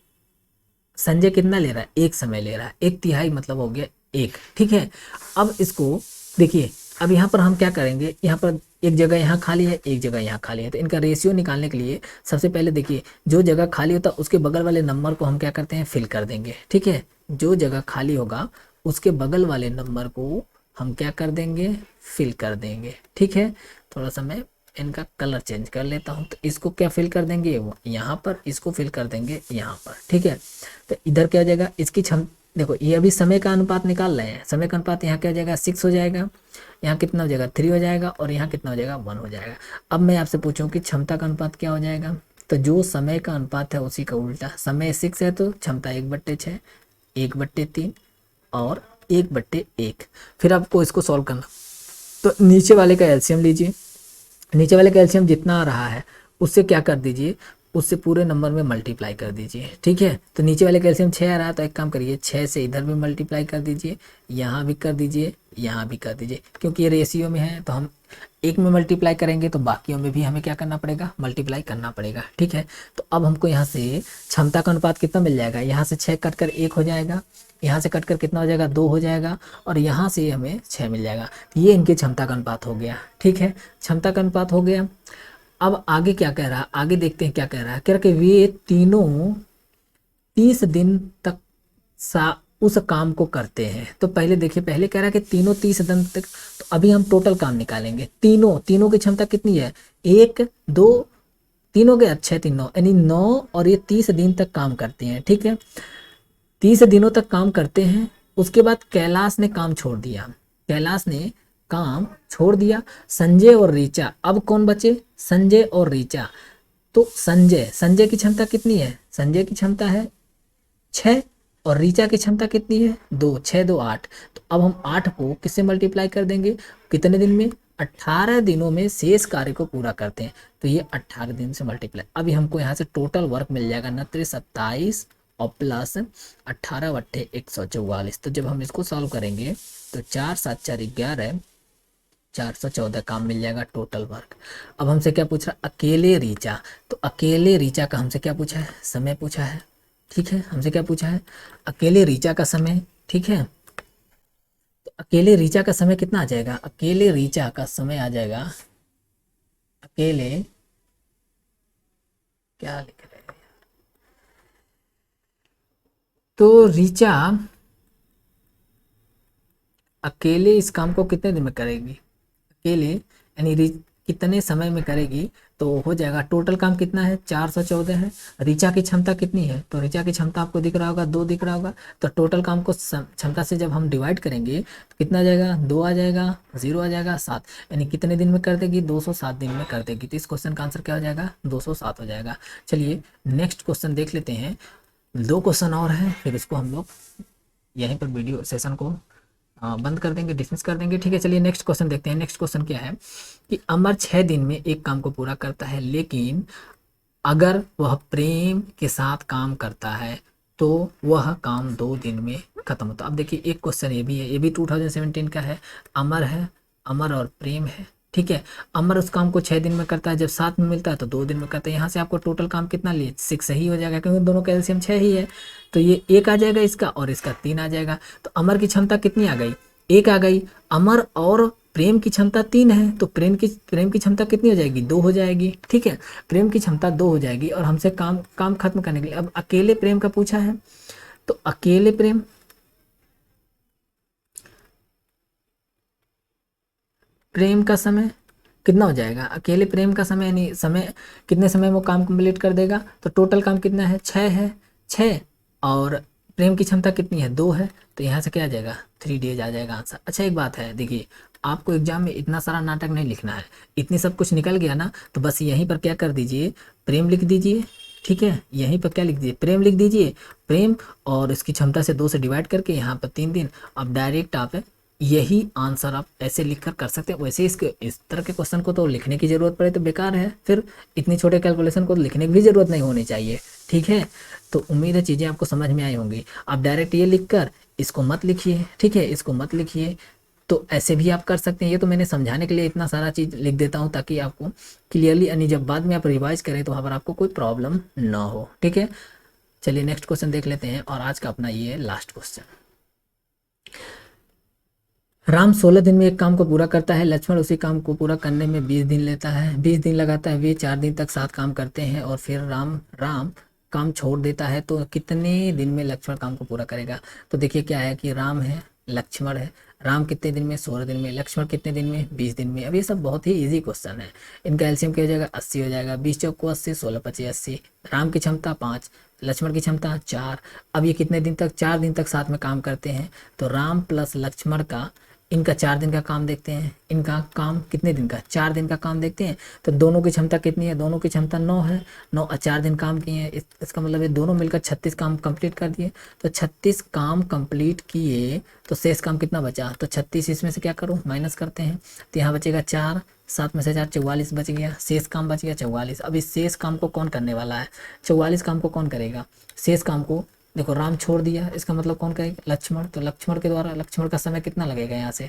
संजय कितना ले रहा है, 1 समय ले रहा है। 1/3 मतलब हो गया 1। ठीक है, अब इसको देखिए, अब यहाँ पर हम क्या करेंगे, यहाँ पर एक जगह यहाँ खाली है, एक जगह यहाँ खाली है, तो इनका रेशियो निकालने के लिए सबसे पहले देखिए, जो जगह खाली होता है उसके बगल वाले नंबर को हम क्या करते हैं, फिल कर देंगे। ठीक है, जो जगह खाली होगा उसके बगल वाले नंबर को हम क्या कर देंगे, फिल कर देंगे। ठीक है, थोड़ा सा मैं इनका कलर चेंज कर लेता हूँ। तो इसको क्या फिल कर देंगे, वो यहाँ पर, इसको फिल कर देंगे यहाँ पर। ठीक है, तो इधर क्या हो जाएगा, इसकी देखो ये अभी समय का अनुपात निकाल रहे हैं, समय का अनुपात यहाँ क्या हो जाएगा, 6 हो जाएगा, यहाँ कितना हो जाएगा, 3 हो जाएगा, और यहाँ कितना हो जाएगा, 1 हो जाएगा। अब मैं आपसे पूछूं कि क्षमता का अनुपात क्या हो जाएगा, तो जो समय का अनुपात है उसी का उल्टा, समय 6 है तो क्षमता 1/6, 1/3 और 1/1। फिर आपको इसको सॉल्व करना, तो नीचे वाले का एलसीएम लीजिए, नीचे वाले का एलसीएम जितना आ रहा है उससे क्या कर दीजिए, उससे पूरे नंबर में मल्टीप्लाई कर दीजिए। ठीक है, तो नीचे वाले का एलसीएम 6 आ रहा है, तो एक काम करिए, 6 से इधर भी मल्टीप्लाई कर दीजिए, यहाँ भी कर दीजिए, यहाँ भी कर दीजिए। क्योंकि ये रेशियो में है तो हम एक में मल्टीप्लाई करेंगे तो बाकियों में भी हमें क्या करना पड़ेगा, मल्टीप्लाई करना पड़ेगा। ठीक है, तो अब हमको यहाँ से क्षमता का अनुपात कितना मिल जाएगा, यहाँ से 6 कट कर 1 हो जाएगा, यहाँ से कट कर कितना हो जाएगा, 2 हो जाएगा, और यहाँ से हमें 6 मिल जाएगा। ये इनके क्षमता का अनुपात हो गया। ठीक है, क्षमता का अनुपात हो गया। अब आगे क्या कह रहा है, आगे देखते हैं क्या कह रहा है। कह रहा कि वे तीनों 30 दिन तक उस काम को करते हैं। तो पहले देखिए, पहले कह रहा है कि तीनों 30 दिन तक, तो अभी हम टोटल काम निकालेंगे। तीनों की क्षमता कितनी है, 1 2, तीनों के अच्छे तीनों, यानी 9, और ये 30 दिन तक काम करते हैं। ठीक है, 30 दिनों तक काम करते हैं। उसके बाद कैलाश ने काम छोड़ दिया, कैलाश ने काम छोड़ दिया। संजय और रीचा, अब कौन बचे, संजय और रीचा। तो संजय की क्षमता कितनी है, संजय की क्षमता है 6, और रीचा की क्षमता कितनी है 2, 6 2 8। तो अब हम 8 को किससे मल्टीप्लाई कर देंगे, कितने दिन में, 18 दिनों में शेष कार्य को पूरा करते हैं। तो ये 18 दिन से मल्टीप्लाई, अभी हमको यहाँ से टोटल वर्क मिल जाएगा 29 27 और प्लस 18 बट्टे 144। तो जब हम इसको सॉल्व करेंगे तो 4 7 4 11 414 काम मिल जाएगा टोटल वर्क। अब हमसे क्या पूछ रहा, अकेले रीचा। तो अकेले रीचा का हमसे क्या पूछा है, समय पूछा है। ठीक है, हमसे क्या पूछा है, अकेले रीचा का समय। ठीक है, तो अकेले रीचा का समय कितना आ जाएगा, अकेले रीचा का समय आ जाएगा, अकेले क्या लिख रहे हैं, तो रीचा अकेले इस काम को कितने दिन में करेगी, अकेले यानी कितने समय में करेगी। तो हो जाएगा टोटल काम कितना है 414 है। रीचा की क्षमता कितनी है, तो रीचा की क्षमता आपको दिख रहा होगा 2 दिख रहा होगा। तो टोटल काम को क्षमता से जब हम डिवाइड करेंगे तो कितना आ जाएगा, 2 आ जाएगा, 0 आ जाएगा, 7, यानी कितने दिन में कर देगी, 207 दिन में कर देगी। तो इस क्वेश्चन का आंसर क्या हो जाएगा, 207 हो जाएगा। चलिए नेक्स्ट क्वेश्चन देख लेते हैं, 2 क्वेश्चन और हैं, फिर इसको हम लोग यहीं पर वीडियो सेशन को बंद कर देंगे, डिसमिस कर देंगे। ठीक है, चलिए नेक्स्ट क्वेश्चन देखते हैं। नेक्स्ट क्वेश्चन क्या है कि अमर 6 दिन में एक काम को पूरा करता है, लेकिन अगर वह प्रेम के साथ काम करता है तो वह काम 2 दिन में खत्म होता है। अब देखिए एक क्वेश्चन ये भी है, ये भी 2017 का है। अमर है, अमर और प्रेम है। ठीक है, अमर उस काम को 6 दिन में करता है, जब साथ में मिलता है तो 2 दिन में करता है। यहाँ से आपको टोटल काम कितना लिए 6 ही हो जाएगा, क्योंकि दोनों का एलसीएम 6 ही है। तो ये 1 आ जाएगा इसका और इसका 3 आ जाएगा। तो अमर की क्षमता कितनी आ गई, 1 आ गई। अमर और प्रेम की क्षमता 3 है, तो प्रेम की क्षमता कितनी हो जाएगी, 2 हो जाएगी। ठीक है, प्रेम की क्षमता 2 हो जाएगी। और हमसे काम खत्म करने के लिए अब अकेले प्रेम का पूछा है, तो अकेले प्रेम का समय कितना हो जाएगा, अकेले प्रेम का समय यानी समय कितने समय में वो काम कंप्लीट कर देगा। तो टोटल काम कितना है 6 है, 6 और प्रेम की क्षमता कितनी है 2 है। तो यहाँ से क्या आ जाएगा 3 डेज आ जाएगा आंसर। अच्छा एक बात है, देखिए आपको एग्जाम में इतना सारा नाटक नहीं लिखना है, इतनी सब कुछ निकल गया ना, तो बस यहीं पर क्या कर दीजिए, प्रेम लिख दीजिए। ठीक है, यहीं पर क्या लिख दीजिए, प्रेम लिख दीजिए, प्रेम और इसकी क्षमता से 2 से डिवाइड करके यहाँ पर 3 दिन। अब डायरेक्ट आप यही आंसर आप ऐसे लिख कर सकते हैं। वैसे इसके इस तरह के क्वेश्चन को तो लिखने की ज़रूरत पड़े तो बेकार है, फिर इतनी छोटे कैलकुलेशन को तो लिखने की भी ज़रूरत नहीं होनी चाहिए। ठीक है, तो उम्मीद है चीज़ें आपको समझ में आई होंगी। आप डायरेक्ट ये लिख कर इसको मत लिखिए। ठीक है, इसको मत लिखिए, तो ऐसे भी आप कर सकते हैं। ये तो मैंने समझाने के लिए इतना सारा चीज़ लिख देता हूँ ताकि आपको क्लियरली यानी जब बाद में आप रिवाइज करें तो वहाँ पर आपको कोई प्रॉब्लम ना हो। ठीक है, चलिए नेक्स्ट क्वेश्चन देख लेते हैं, और आज का अपना ये लास्ट क्वेश्चन। राम 16 दिन में एक काम को पूरा करता है, लक्ष्मण उसी काम को पूरा करने में 20 दिन लेता है, 20 दिन लगाता है। वे 4 दिन तक साथ काम करते हैं और फिर राम काम छोड़ देता है। तो कितने दिन में लक्ष्मण काम को पूरा करेगा। तो देखिए क्या है कि राम है, लक्ष्मण है। राम कितने दिन में 16 दिन में, लक्ष्मण कितने दिन में 20 दिन में। अब ये सब बहुत ही इजी क्वेश्चन है। इनका एलसीएम क्या हो जाएगा 80 हो जाएगा, 20 चौक को 80, 16 25 80। राम की क्षमता 5, लक्ष्मण की क्षमता 4। अब ये कितने दिन तक, 4 दिन तक साथ में काम करते हैं। तो राम प्लस लक्ष्मण का इनका 4 दिन का काम देखते हैं, इनका काम कितने दिन का 4 दिन का काम देखते हैं। तो दोनों की क्षमता कितनी है, दोनों की क्षमता 9 है, 9 और 4 दिन काम किए हैं। इसका मतलब ये दोनों मिलकर 36 काम कंप्लीट कर दिए। तो 36 काम कंप्लीट किए तो शेष काम कितना बचा, तो 36 इसमें से क्या करूँ माइनस करते हैं, तो यहाँ बचेगा 4, 7 में से 4 44 बच गया, शेष काम बच गया 44। अब इस शेष काम को कौन करने वाला है, 44 काम को कौन करेगा, शेष काम को देखो राम छोड़ दिया, इसका मतलब कौन करेगा, लक्ष्मण। तो लक्ष्मण के द्वारा, लक्ष्मण का समय कितना लगेगा, यहाँ से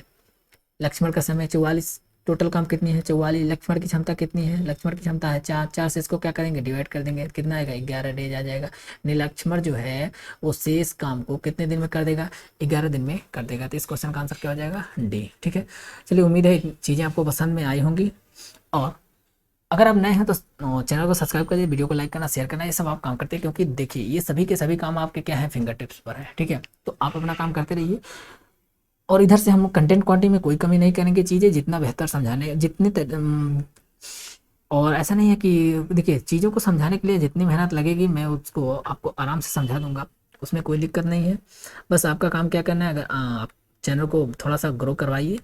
लक्ष्मण का समय 44। टोटल काम कितनी है 44। लक्ष्मण की क्षमता कितनी है, लक्ष्मण की क्षमता है 4, 4 से इसको क्या करेंगे डिवाइड कर देंगे, कितना आएगा 11 डेज आ जाएगा। यानी लक्ष्मण जो है वो शेष काम को कितने दिन में कर देगा, 11 दिन में कर देगा। तो इस क्वेश्चन का आंसर क्या हो जाएगा डी। ठीक है, चलिए उम्मीद है चीज़ें आपको पसंद में आई होंगी, और अगर आप नए हैं तो चैनल को सब्सक्राइब करिए, वीडियो को लाइक करना, शेयर करना, ये सब आप काम करते हैं, क्योंकि देखिए ये सभी के सभी काम आपके क्या है फिंगर टिप्स पर है। ठीक है, तो आप अपना काम करते रहिए, और इधर से हम कंटेंट क्वांटिटी में कोई कमी नहीं करेंगे, चीज़ें जितना बेहतर समझाने और ऐसा नहीं है कि देखिए चीज़ों को समझाने के लिए जितनी मेहनत लगेगी मैं उसको आपको आराम से समझा दूंगा, उसमें कोई दिक्कत नहीं है। बस आपका काम क्या करना है, अगर आप चैनल को थोड़ा सा ग्रो करवाइए,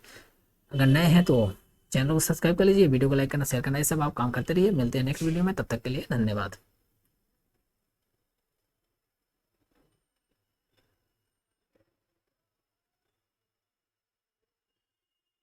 अगर नए हैं तो चैनल को सब्सक्राइब कर लीजिए, वीडियो को लाइक करना, शेयर करना, ये सब आप काम करते रहिए। मिलते हैं नेक्स्ट वीडियो में, तब तक के लिए धन्यवाद।